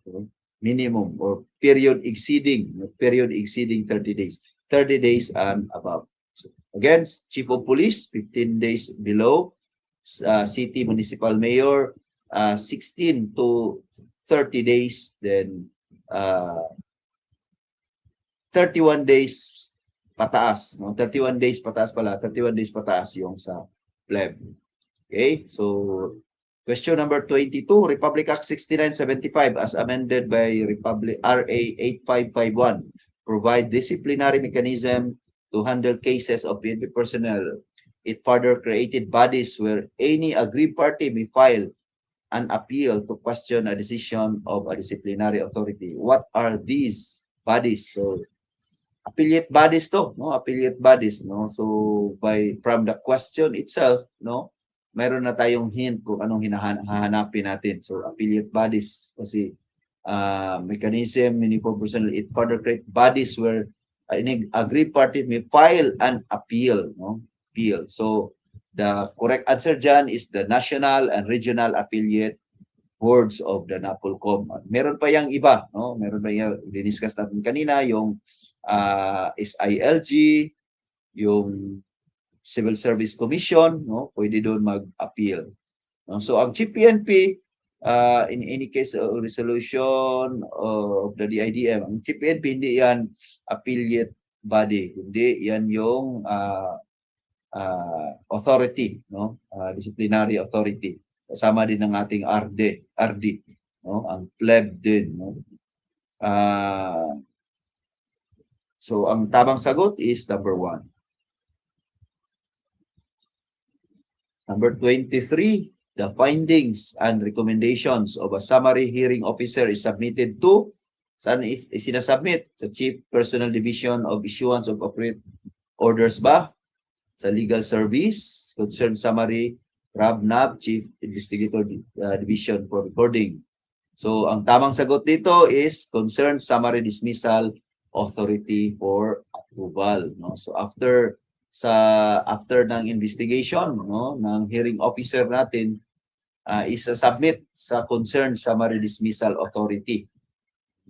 So, minimum or period exceeding 30 days. 30 days and above. So, again, Chief of Police 15 days below, City Municipal Mayor 16 to 30 days, then 31 days pataas, no? 31 days pataas pala, 31 days pataas yung sa pleb. Okay? So question number 22, Republic Act 6975 as amended by RA 8551 provide disciplinary mechanism to handle cases of PNP personnel. It further created bodies where any aggrieved party may file an appeal to question a decision of a disciplinary authority. What are these bodies? So affiliate bodies to, no? Affiliate bodies, no? So from the question itself, no, mayroon na tayong hint kung anong hahanapin natin. So affiliate bodies kasi mechanism, uniform personnel, it further create bodies where any aggrieved party may file an appeal, no? Appeal. So the correct answer dyan is the national and regional affiliate boards of the NAPOLCOM. Meron pa yung iba, no? Meron pa yung diniscuss natin kanina, yung SILG, yung Civil Service Commission, no? Pwede doon mag-appeal. No? So ang CPNP, in any case resolution of the DIDM, ang CPNP hindi yan affiliate body, hindi yan yung authority, no? Disciplinary authority. Kasama din ng ating RD, no? Ang pleb din, no? So ang tamang sagot is number 1. Number 23, the findings and recommendations of a summary hearing officer is submitted to, saan isinasubmit? Sa Chief Personnel Division of Issuance of Appropriate Orders ba? Sa Legal Service, Concerned Summary, RABNAB, Chief Investigator Division for Recording. So ang tamang sagot dito is Concerned Summary Dismissal Authority for Approval, no? So after ng investigation, no, ng hearing officer natin, isa-submit sa Concerned Summary Dismissal Authority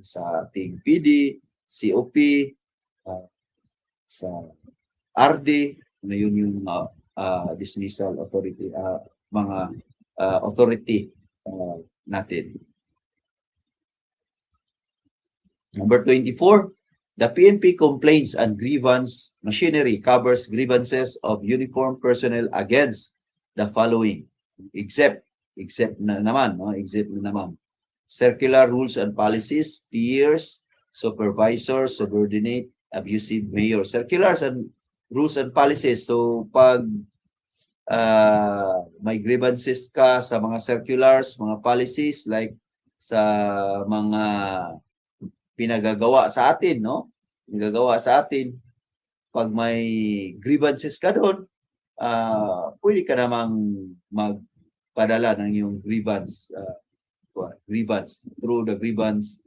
sa ating PD, COP, sa RD, na yun yung dismissal authority, mga authority natin. Number 24, the PNP Complaints and Grievance Machinery covers grievances of uniformed personnel against the following, except na naman, no? Except na naman. Circular rules and policies, peers, supervisors, subordinate, abusive mayor. Circulars and rules and policies. So pag may grievances ka sa mga circulars, mga policies, like sa mga pinagagawa sa atin, no? Pinagagawa sa atin, pag may grievances ka doon, pwede ka namang magpadala ng yung grievance through the grievance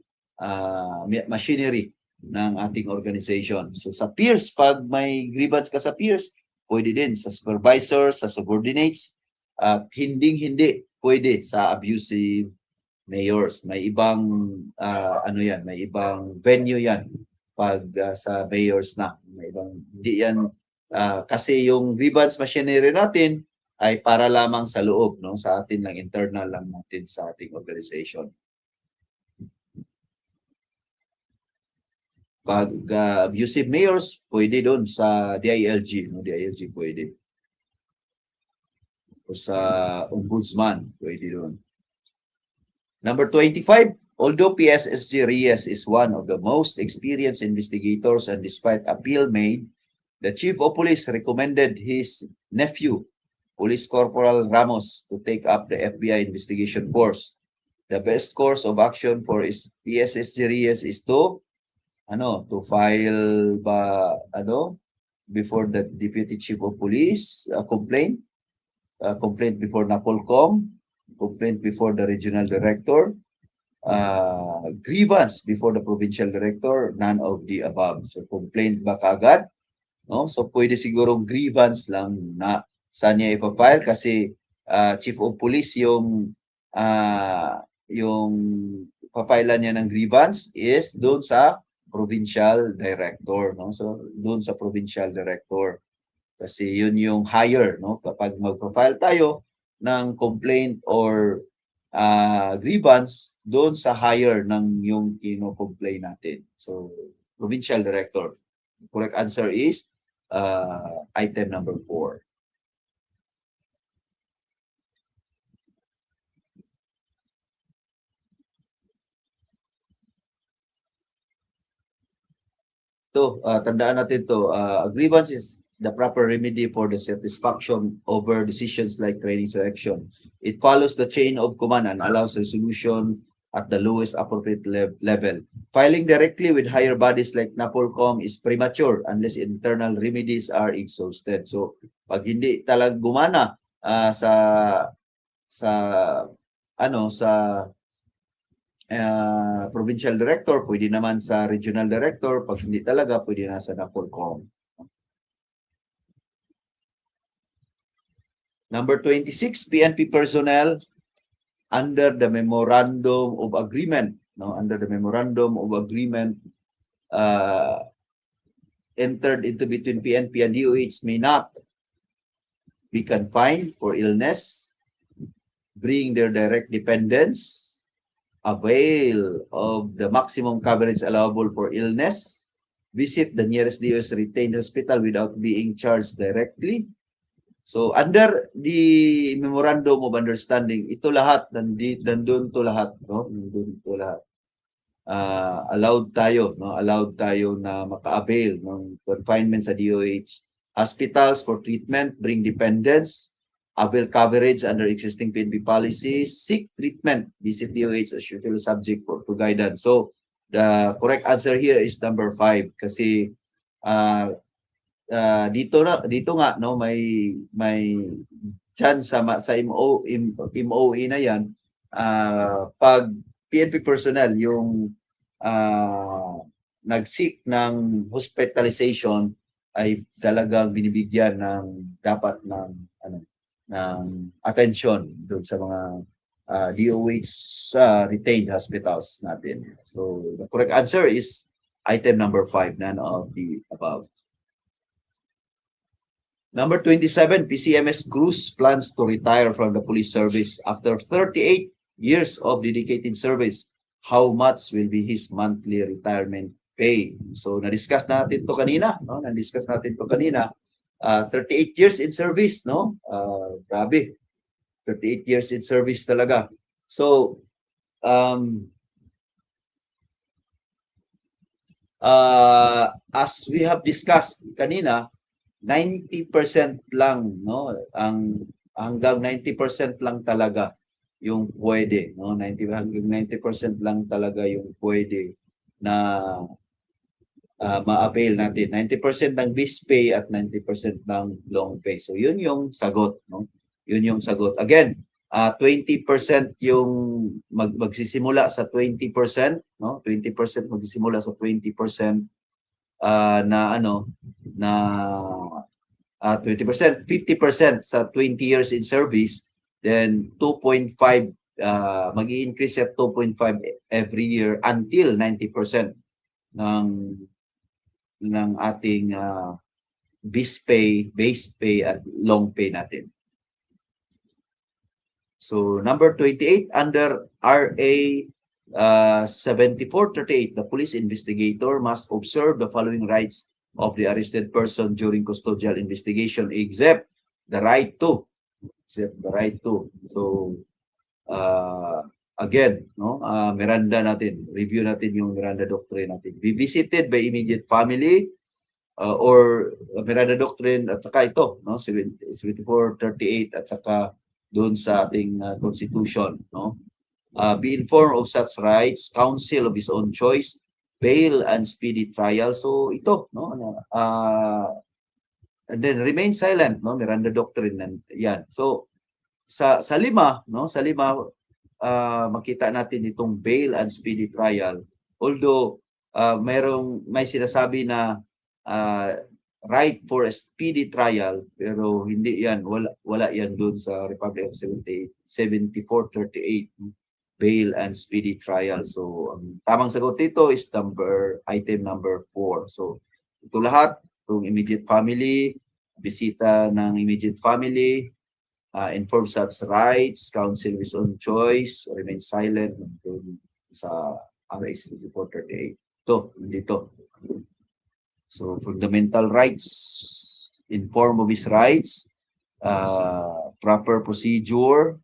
machinery ng ating organization. So sa peers, pag may grievance ka sa peers, pwede din sa supervisors, sa subordinates, at hindi pwede sa abusive mayors. May ibang may ibang venue yan pag sa mayors na. May ibang hindi yan kasi yung grievance machinery natin ay para lamang sa loob, no, sa atin lang, internal lang natin sa ating organization. Pag abusive mayors, pwede doon sa DILG, no, DILG pwede. O sa ombudsman, pwede doon. Number 25, although PSSG Reyes is one of the most experienced investigators and despite appeal made, the Chief of Police recommended his nephew, Police Corporal Ramos, to take up the FBI investigation course. The best course of action for PSSG Reyes is to file before the Deputy Chief of Police complaint before NAPOLCOM, complaint before the regional director, grievance before the provincial director, none of the above. So complaint ba kaagad? No? So pwede sigurong grievance lang na saan niya ipapile kasi chief of police yung papailan niya ng grievance is doon sa provincial director, no? So doon sa provincial director kasi yun yung higher, no? Kapag magpa-file tayo ng complaint or grievance doon sa higher ng yung kino-complain natin. So provincial director. Correct answer is item number 4. So, tandaan natin to. A grievance is the proper remedy for the satisfaction over decisions like training selection. It follows the chain of command and allows resolution at the lowest appropriate level. Filing directly with higher bodies like NAPOLCOM is premature unless internal remedies are exhausted. So, pag hindi talagang gumana sa provincial director, pwede naman sa regional director, pag hindi talaga, pwede na sa NAPOLCOM. Number 26, PNP personnel under the memorandum of agreement, no, under the memorandum of agreement entered into between PNP and DOH may not be confined for illness, bring their direct dependents, avail of the maximum coverage allowable for illness, visit the nearest DOH retained hospital without being charged directly. So under the memorandum of understanding, ito lahat nandun to lahat, no? Nandun to lahat. Allowed tayo na maka-avail ng confinement sa DOH. Hospitals for treatment, bring dependents, avail coverage under existing PNP policies, seek treatment, visit DOH as usual subject to guidance. So the correct answer here is number 5 kasi dito nga no may dyan sa MOE na yan pag PNP personnel yung nag-seek ng hospitalization ay talagang binibigyan ng dapat ng attention doon sa mga DOH retained hospitals natin. So the correct answer is item number 5, none of the above. Number 27, PCMS Cruz plans to retire from the police service after 38 years of dedicated service. How much will be his monthly retirement pay? So, na-discuss natin to kanina, no? 38 years in service, no? Grabe. 38 years in service talaga. So, as we have discussed kanina, 90% lang, no, hanggang 90% lang talaga yung pwede, no, hanggang 90% lang talaga yung pwede na ma-avail natin. 90% ng base pay at 90% ng long pay. So yun yung sagot, no? Yun yung sagot. Again, 20% yung magsisimula sa 20%, no? 20% magsisimula sa 20% na 20%, 50% sa 20 years in service, then 2.5 mag-i-increase at 2.5 every year until 90% ng ating base pay at long pay natin. So number 28, under RA 7438, the police investigator must observe the following rights of the arrested person during custodial investigation, except the right to. So again, no, Miranda natin, review natin yung Miranda doctrine natin. Be visited by immediate family or Miranda doctrine at saka ito, no, 7438 at saka doon sa ating constitution, no. Be informed of such rights, counsel of his own choice, bail and speedy trial. So ito, no, and then remain silent, no, Miranda doctrine, and yan. So sa lima, no? Sa lima, makita natin itong bail and speedy trial. Although may sinasabi na right for a speedy trial, pero hindi yan, wala yan doon sa Republic of 7438, bail and speedy trial. So ang tamang sagot dito is item number 4. So ito lahat, itong immediate family, bisita ng immediate family, inform such rights, counsel his own choice, remain silent sa RA 7438. Ito, dito. So, fundamental rights, inform of his rights, proper procedure,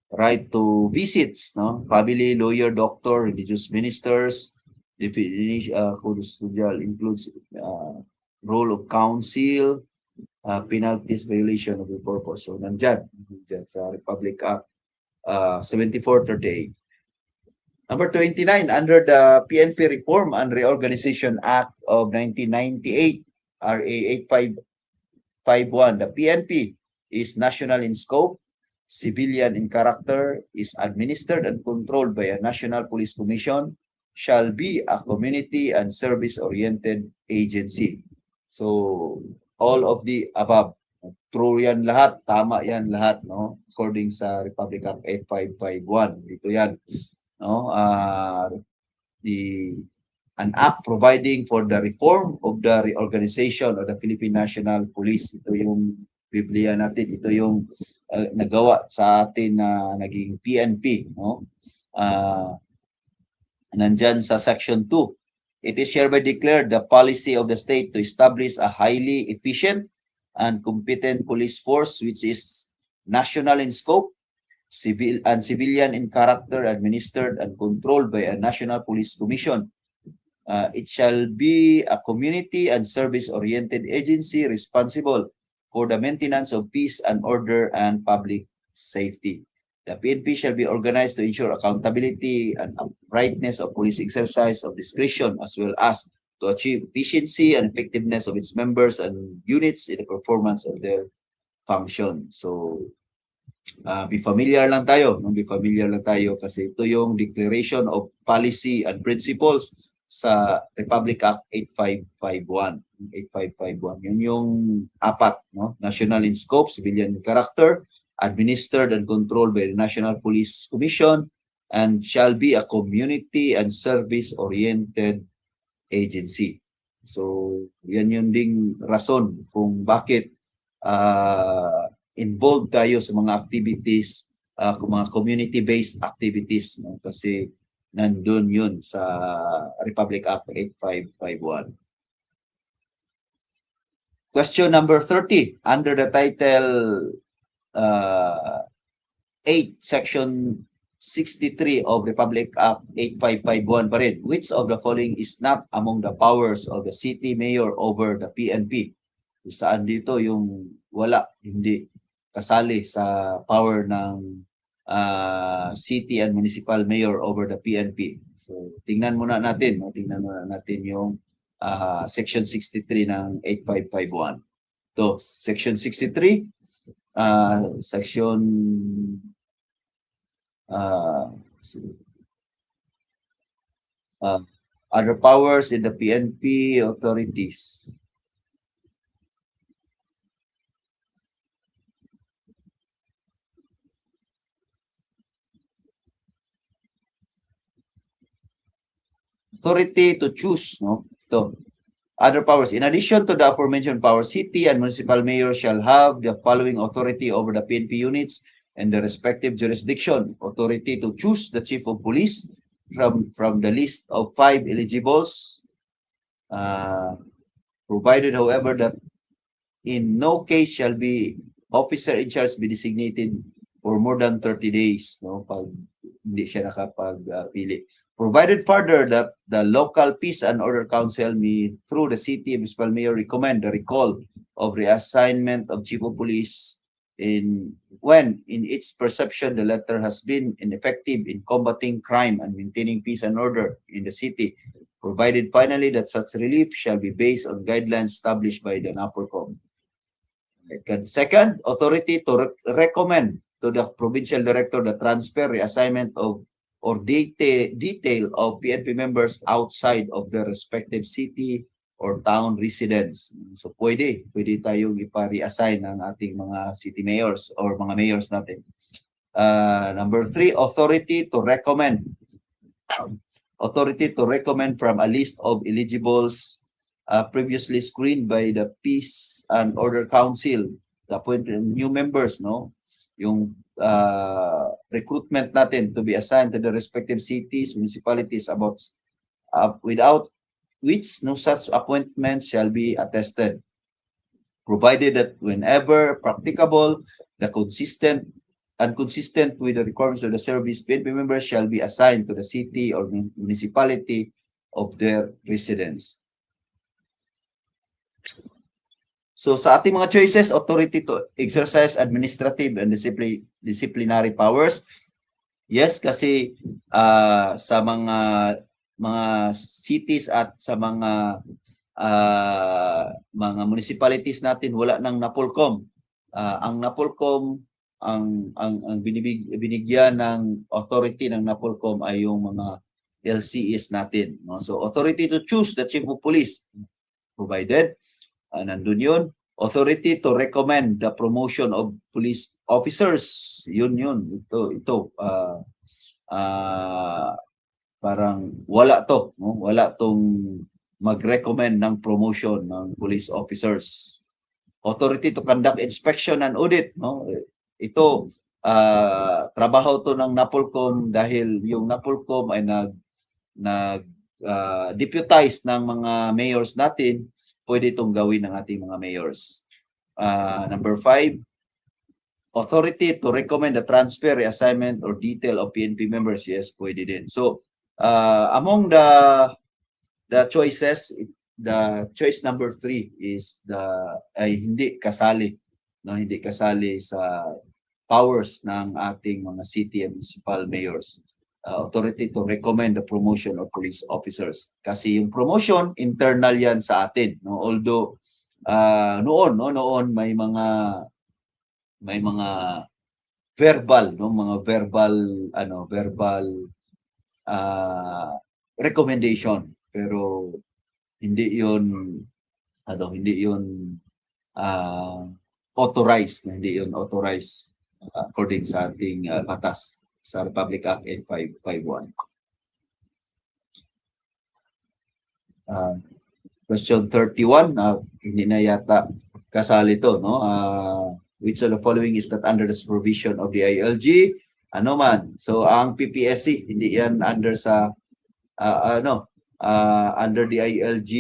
right to visits, no? Family, lawyer, doctor, religious ministers, custodial includes role of counsel, penalties, violation of the purpose. So, nandyan sa Republic Act 7438. Number 29, under the PNP Reform and Reorganization Act of 1998, RA 8551, the PNP is national in scope, civilian in character, is administered and controlled by a National Police Commission, shall be a community and service-oriented agency. So, all of the above. True yan lahat, tama yan lahat, no? According sa Republic Act 8551. Dito yan. No, an act providing for the reform of the reorganization of the Philippine National Police. Ito yung Biblia natin, ito yung nagawa sa atin na naging PNP, no? Nandyan sa section 2. It is hereby declared the policy of the state to establish a highly efficient and competent police force which is national in scope, civilian in character, administered and controlled by a National Police Commission. It shall be a community and service-oriented agency responsible for the maintenance of peace and order and public safety. The PNP shall be organized to ensure accountability and uprightness of police exercise of discretion, as well as to achieve efficiency and effectiveness of its members and units in the performance of their function. So, be familiar lang tayo, no? Be familiar lang tayo kasi ito yung Declaration of Policy and Principles sa Republic Act 8551. 8551. Yun yung apat, no? National in scope, civilian in character, administered and controlled by the National Police Commission, and shall be a community and service-oriented agency. So, yan yung ding rason kung bakit involved tayo sa mga activities, mga community-based activities, no? Kasi nandun yun sa Republic Act 8551. Question number 30, under the title 8, section 63 of Republic Act 8551 pa rin. Which of the following is not among the powers of the city mayor over the PNP? Saan dito yung wala, hindi kasali sa power ng city and municipal mayor over the PNP. So, tingnan muna natin, no? Tingnan muna natin yung section 63 ng 8551. So, section 63, section other powers in the PNP authorities. Authority to choose, no? Ito. Other powers. In addition to the aforementioned powers, city and municipal mayor shall have the following authority over the PNP units and the respective jurisdiction. Authority to choose the chief of police from the list of 5 eligibles, provided, however, that in no case shall be officer in charge be designated for more than 30 days, no? Pag hindi siya nakapagpili. Provided further that the local peace and order council may, through the city municipal mayor, recommend the recall of reassignment of chief of police when in its perception the latter has been ineffective in combating crime and maintaining peace and order in the city. Provided finally that such relief shall be based on guidelines established by the NAPOLCOM. Second, authority to recommend to the provincial director the transfer, reassignment of or detail of PNP members outside of their respective city or town residence. So pwede tayong ipa-reassign ng ating mga city mayors or mga mayors natin. Number 3, authority to recommend from a list of eligibles previously screened by the Peace and Order Council, the appointed new members, no? Yung recruitment natin to be assigned to the respective cities, municipalities without which no such appointments shall be attested, provided that whenever practicable, consistent with the requirements of the service, PNP members shall be assigned to the city or municipality of their residence. So sa ating mga choices, authority to exercise administrative and disciplinary powers. Yes, kasi sa mga cities at sa mga municipalities natin wala nang NAPOLCOM. Ang NAPOLCOM ang binigyan ng authority ng NAPOLCOM ay yung mga LCEs natin, no? So authority to choose the chief of police provided nandun yun. Authority to recommend the promotion of police officers. Yun. Ito. Parang wala to. No? Wala tong mag-recommend ng promotion ng police officers. Authority to conduct inspection and audit. No? Ito, trabaho to ng NAPOLCOM dahil yung NAPOLCOM ay deputize ng mga mayors natin, pwede itong gawin ng ating mga mayors. Number 5, authority to recommend the transfer, reassignment, or detail of PNP members. Yes, pwede din. So, among the choices, the choice number 3 is ay hindi kasali. No, hindi kasali sa powers ng ating mga city and municipal mayors. Authority to recommend the promotion of police officers. Kasi yung promotion, internal yan sa atin. No? Although, noon may mga verbal, no? Mga verbal recommendation. Pero hindi yun authorized. Hindi yun authorized according sa ating batas sa Republic Act 8551. Question 31, hindi na yata kasali to, no? Which of the following is not under the supervision of the ILG? Ano man? So ang PPSC hindi yan under sa under the ILG,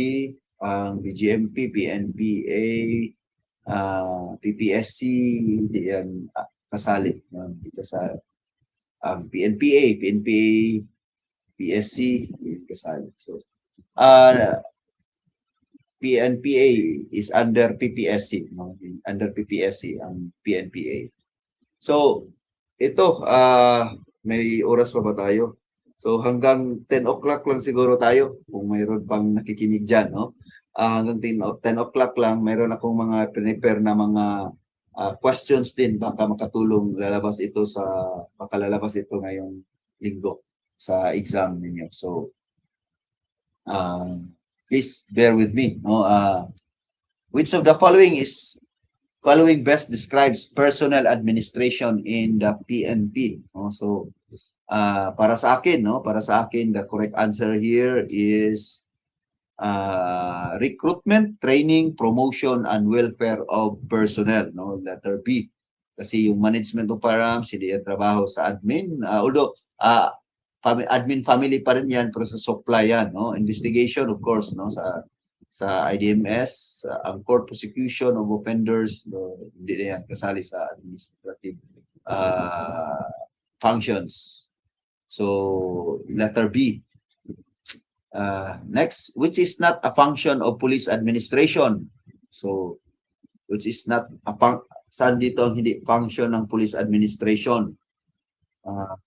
ang BGMP, PNPA, PPSC hindi yan kasali, no? Hindi kasali. PNPA, PSC, kasali. So, PNPA is under PPSC, no? Under PPSC ang PNPA. So, ito, may oras pa ba tayo? So, hanggang 10 o'clock lang siguro tayo kung mayroon pang nakikinig dyan, no? Hanggang 10 o'clock lang, mayroon akong mga prepare na mga questions din, baka makatulong, baka lalabas ito ngayong linggo sa exam ninyo. So, please bear with me. No? Which of the following best describes personnel administration in the PNP? No? So, para sa akin, the correct answer here is recruitment, training, promotion, and welfare of personnel. No, letter B. Kasi yung management of firearms, hindi yung trabaho sa admin. Although admin family pa rin yan, pero sa supply yan. No, investigation, of course, no, sa IDMS, ang court prosecution of offenders, no, hindi yan kasali sa administrative functions. So letter B. Next, which is not a function of police administration. So, which is not saan dito ang hindi function ng police administration? Of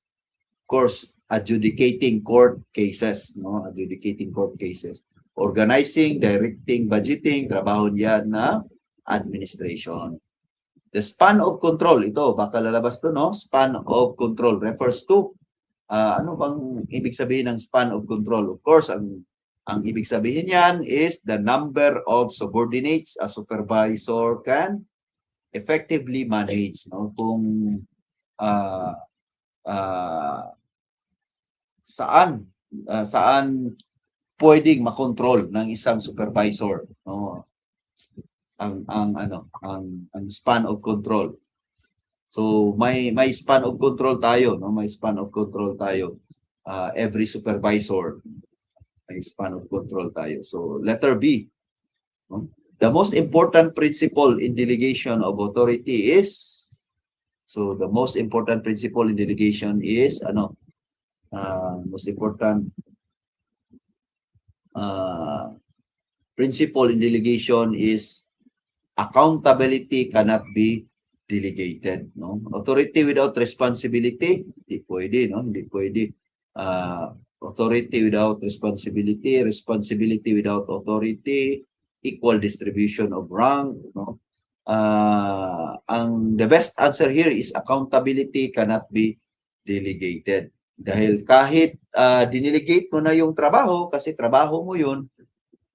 course, adjudicating court cases, no? Adjudicating court cases. Organizing, directing, budgeting, trabaho niyan na administration. The span of control, ito, baka lalabas to, no? Span of control refers to, ano bang ibig sabihin ng span of control? Of course, ang ibig sabihin yan is the number of subordinates a supervisor can effectively manage, no? Kung saan pwedeng makontrol ng isang supervisor, no? Ang span of control. So may span of control tayo, no? May span of control tayo. Every supervisor may span of control tayo. So letter B, no? The most important principle in delegation of authority is, so the most important principle in delegation is most important principle in delegation is accountability cannot be delegated, no? Authority without responsibility, hindi pwede, no? Hindi pwede. Authority without responsibility, responsibility without authority, equal distribution of rank, no? The best answer here is accountability cannot be delegated. Dahil kahit diniligate mo na yung trabaho, kasi trabaho mo yun,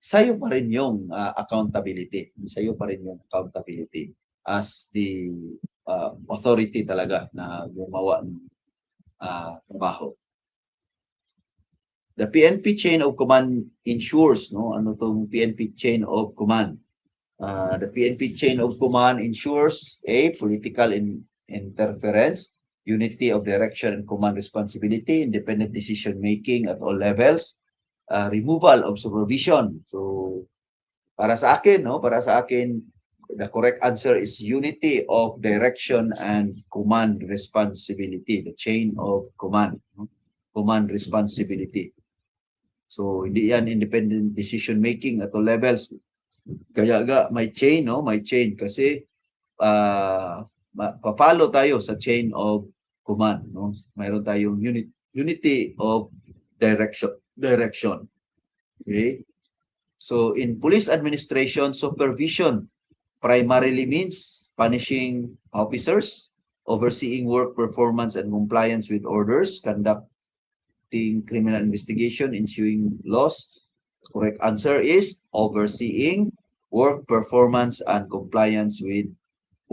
sa'yo pa rin yung accountability. Sa'yo pa rin yung accountability as the authority talaga na gumawa ng trabaho. The PNP chain of command ensures, no? Ano tong PNP chain of command? The PNP chain of command ensures a political interference, unity of direction and command responsibility, independent decision making at all levels, removal of supervision. So para sa akin, no, the correct answer is unity of direction and command responsibility, the chain of command, no? Command responsibility. So hindi yan independent decision making at all levels. Kaya may chain, no, may chain kasi papalo tayo sa chain of command, no? Mayroon tayong unity of direction. Okay? So in police administration, supervision primarily means punishing officers, overseeing work performance and compliance with orders, conducting criminal investigation, ensuing laws. Correct answer is overseeing work performance and compliance with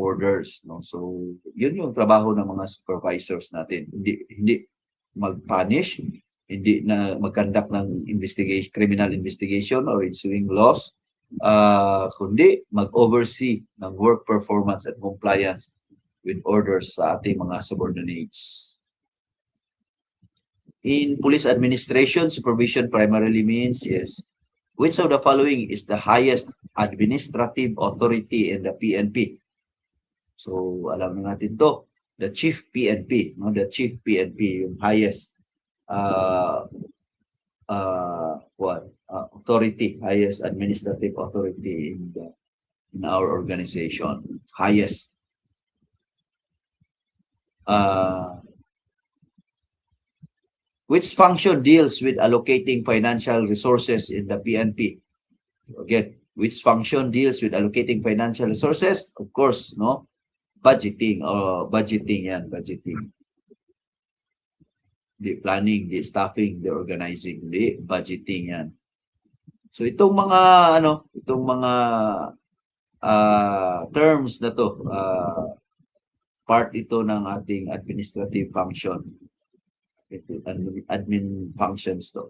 orders, no? So yun yung trabaho ng mga supervisors natin. Hindi mag-punish, hindi na mag-conduct ng investigation, criminal investigation or ensuing laws, kundi mag-oversee ng work performance and compliance with orders sa ating mga subordinates. In police administration, supervision primarily means, yes, which of the following is the highest administrative authority in the PNP? So alam na natin to, the chief PNP, no? The chief PNP, yung highest authority, highest administrative authority in our organization, highest. Which function deals with allocating financial resources in the PNP? Again, which function deals with allocating financial resources? Of course, no? Budgeting, budgeting yan, budgeting. Di planning, di staffing, di organizing, di budgeting yan. So itong mga terms na to, part ito ng ating administrative function. Admin functions to.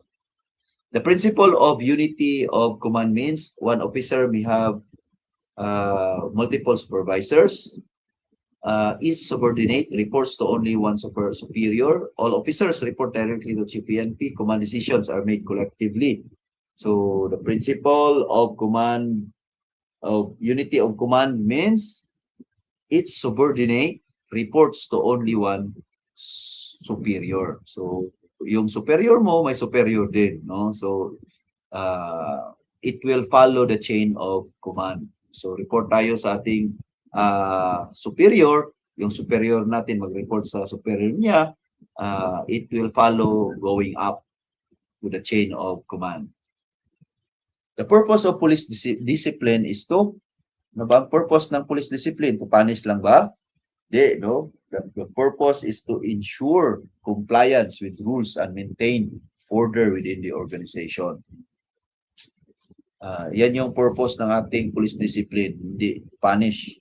The principle of unity of command means one officer may have multiple supervisors. Each subordinate reports to only one superior. All officers report directly to Chief PNP. Command decisions are made collectively. So the principle of command, of unity of command means each subordinate reports to only one superior. So yung superior mo, may superior din, no? So it will follow the chain of command. So report tayo sa ating superior, yung superior natin mag-report sa superior niya, it will follow going up to the chain of command. The purpose of police discipline is to Ano ba ang purpose ng police discipline? To punish lang ba? Hindi, no? The purpose is to ensure compliance with rules and maintain order within the organization. Yan yung purpose ng ating police discipline, hindi punish,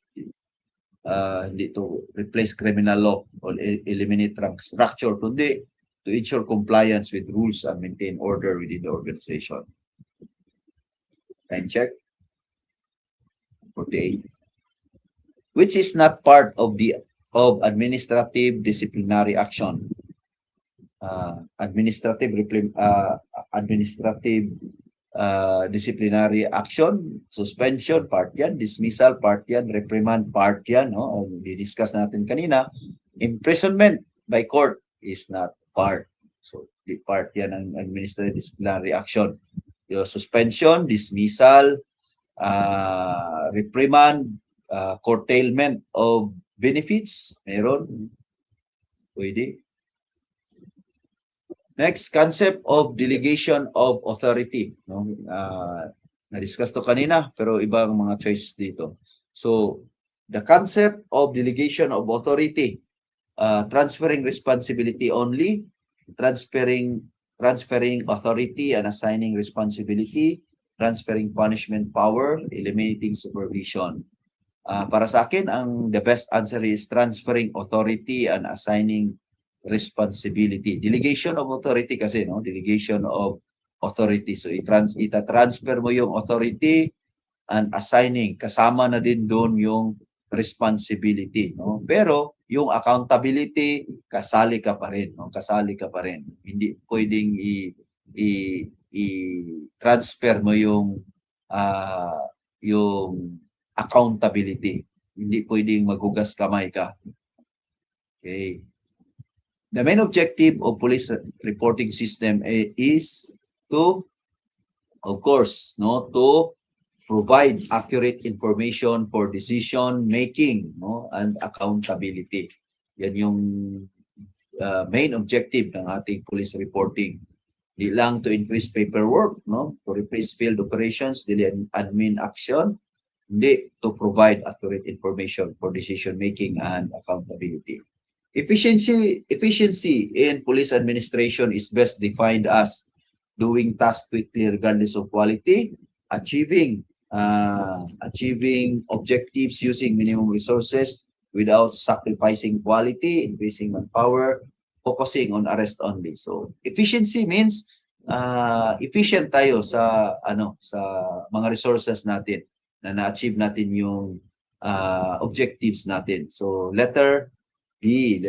hindi to replace criminal law or eliminate structure, kundi to ensure compliance with rules and maintain order within the organization. Time check. 48. Which is not part of administrative disciplinary action. Administrative disciplinary action, suspension, part yan, dismissal, part yan, reprimand, part yan, no? Di-discuss natin kanina. Imprisonment by court is not part. So, di part yan ng administrative disciplinary action. Yung suspension, dismissal, reprimand, curtailment of benefits, meron. Pwede. Next, concept of delegation of authority. No? Na-discuss to kanina, pero ibang mga choices dito. So, the concept of delegation of authority, transferring responsibility only, transferring authority and assigning responsibility, transferring punishment power, eliminating supervision. Para sa akin, the best answer is transferring authority and assigning responsibility. Delegation of authority kasi, no? Delegation of authority. So, ita-transfer mo yung authority and assigning. Kasama na din doon yung responsibility, no? Pero, yung accountability, kasali ka pa rin, no? Kasali ka pa rin. Hindi pwedeng i-transfer mo yung accountability. Hindi pwedeng magugas kamay ka. Okay. The main objective of police reporting system is to, of course, no, to provide accurate information for decision making, no, and accountability. Yan yung main objective ng ating police reporting. Di lang to increase paperwork, no, to replace field operations, dili admin action, hindi, to provide accurate information for decision making and accountability. Efficiency in police administration is best defined as doing tasks quickly regardless of quality, achieving objectives using minimum resources without sacrificing quality, increasing manpower, focusing on arrest only. So efficiency means efficient tayo sa sa mga resources natin na na-achieve natin yung objectives natin. So letter B.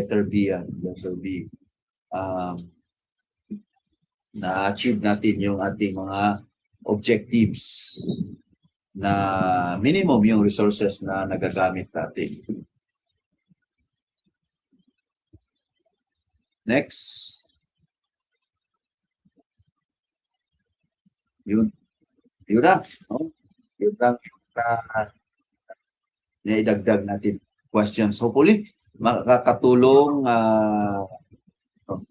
Na-achieve natin yung ating mga objectives na minimum yung resources na nagagamit natin. Next. Yun na. No? Yun lang na idagdag natin questions. Hopefully, makakatulong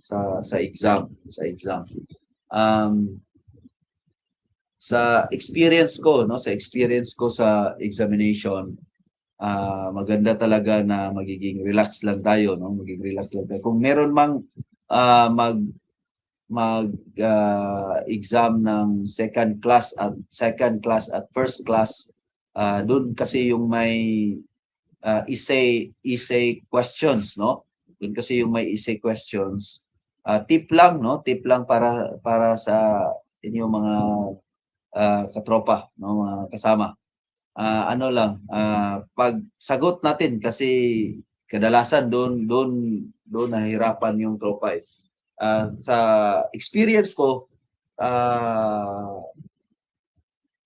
sa exam. Sa experience ko, no, sa examination, maganda talaga na magiging relax lang tayo, no? Kung meron mang exam ng second class at first class, doon kasi yung may essay questions, no? Doon kasi yung may essay questions. Tip lang para sa inyong mga katropa, no, mga kasama. Pag sagot natin kasi kadalasan doon nahihirapan yung tropa. Sa experience ko,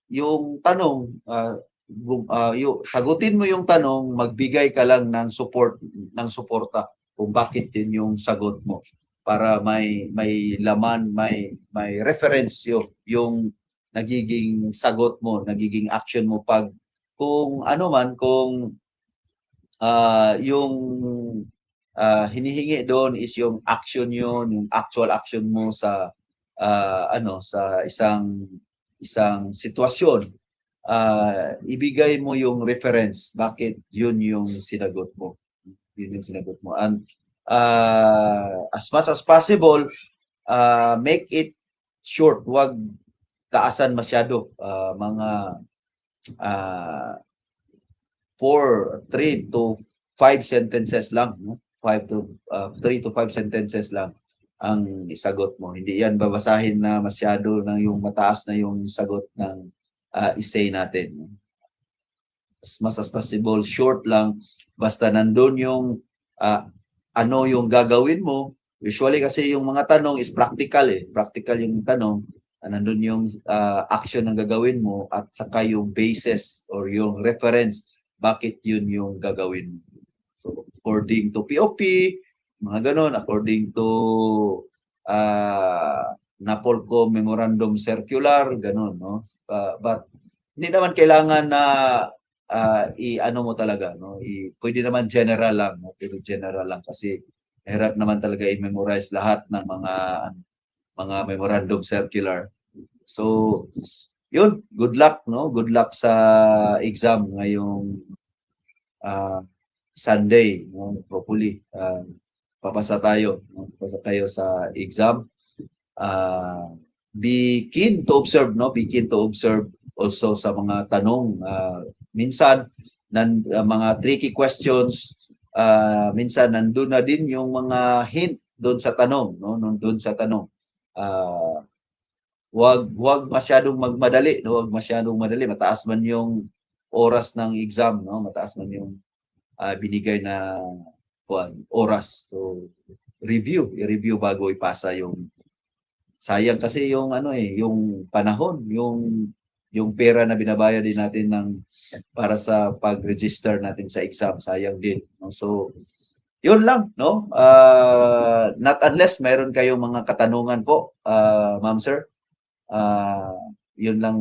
yung tanong, sagutin mo yung tanong, magbigay ka lang ng suporta kung bakit din yung sagot mo para may laman, may reference yung nagiging sagot mo, nagiging action mo kung yung hinihingi doon is yung action yung actual action mo sa sa isang sitwasyon. ibigay mo yung reference. Bakit yun yung sinagot mo? Yun yung sinagot mo. And as much as possible, make it short. Huwag taasan masyado. Mga 3 to 5 sentences lang. No? 3 to 5 sentences lang ang isagot mo. Hindi yan babasahin na masyado ng yung mataas na yung sagot ng essay natin. No? As much as possible, short lang. Basta nandun yung ano yung gagawin mo. Usually kasi yung mga tanong is practical eh. Practical yung tanong. Nandun yung action ng gagawin mo at saka yung basis or yung reference bakit yun yung gagawin mo. So, according to POP, mga ganon, according to NAPOLCO Memorandum Circular, ganon, no? But hindi naman kailangan na i-ano mo talaga, no? Pwede naman general lang, no? Pero general lang kasi hirap naman talaga i-memorize lahat ng mga memorandum circular. So, yun, good luck, no? Good luck sa exam ngayong Sunday, no? Hopefully, papasa tayo, no? Papasa tayo sa exam. Be keen to observe, no? Be keen to observe also sa mga tanong. Minsan, mga tricky questions, minsan nandun na din yung mga hint doon sa tanong, no? Doon sa tanong. Wag masyadong magmadali, no? Wag masyadong madali. Mataas man yung oras ng exam, no? Mataas man yung binigay na oras. So, i-review bago ipasa yung sayang kasi yung yung panahon, yung pera na binabayad din natin para sa pag-register natin sa exam, sayang din, no? So, yun lang, no? Not unless meron kayong mga katanungan po, ma'am sir. Yun lang,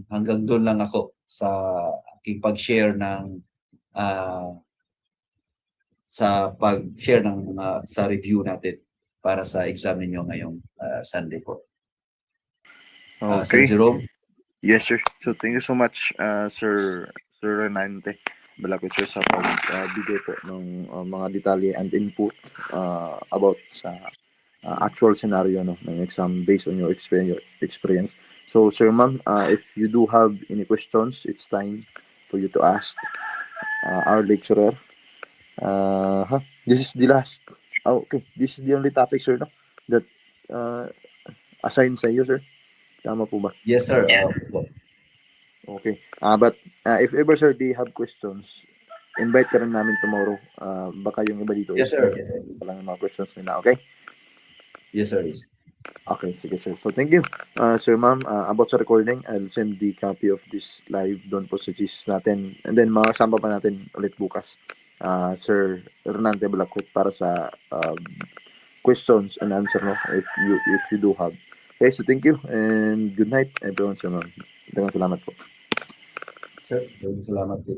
hanggang doon lang ako sa aking pag-share ng sa pag-share ng sa review natin para sa exam ninyo ngayong Sunday po. Okay. Sir Jerome? Yes, sir. So, thank you so much, Sir Renante Balakit, sir, sa pagbigay po ng mga detalye and input about sa actual scenario, no, ng exam based on your experience. So, sir, ma'am, if you do have any questions, it's time for you to ask our lecturer. This is the last. Okay, this is the only topic, sir, no, that assigned sa iyo, sir. Tama po ba? Yes, sir. Okay. But if ever, sir, they have questions, invite ka rin namin tomorrow. Baka yung iba dito Yes, sir. Walang mga questions nila, okay? Yes, sir. Okay, sige, sir. So, thank you, sir, ma'am. About sa recording, I'll send the copy of this live doon po sa GC natin. And then, makasama pa natin ulit bukas, Sir Renante Balakit, para sa questions and answer, no, if you do have. Okay, so thank you and good night, everyone, sir, ma'am. Salamat po. Sir, salamat po.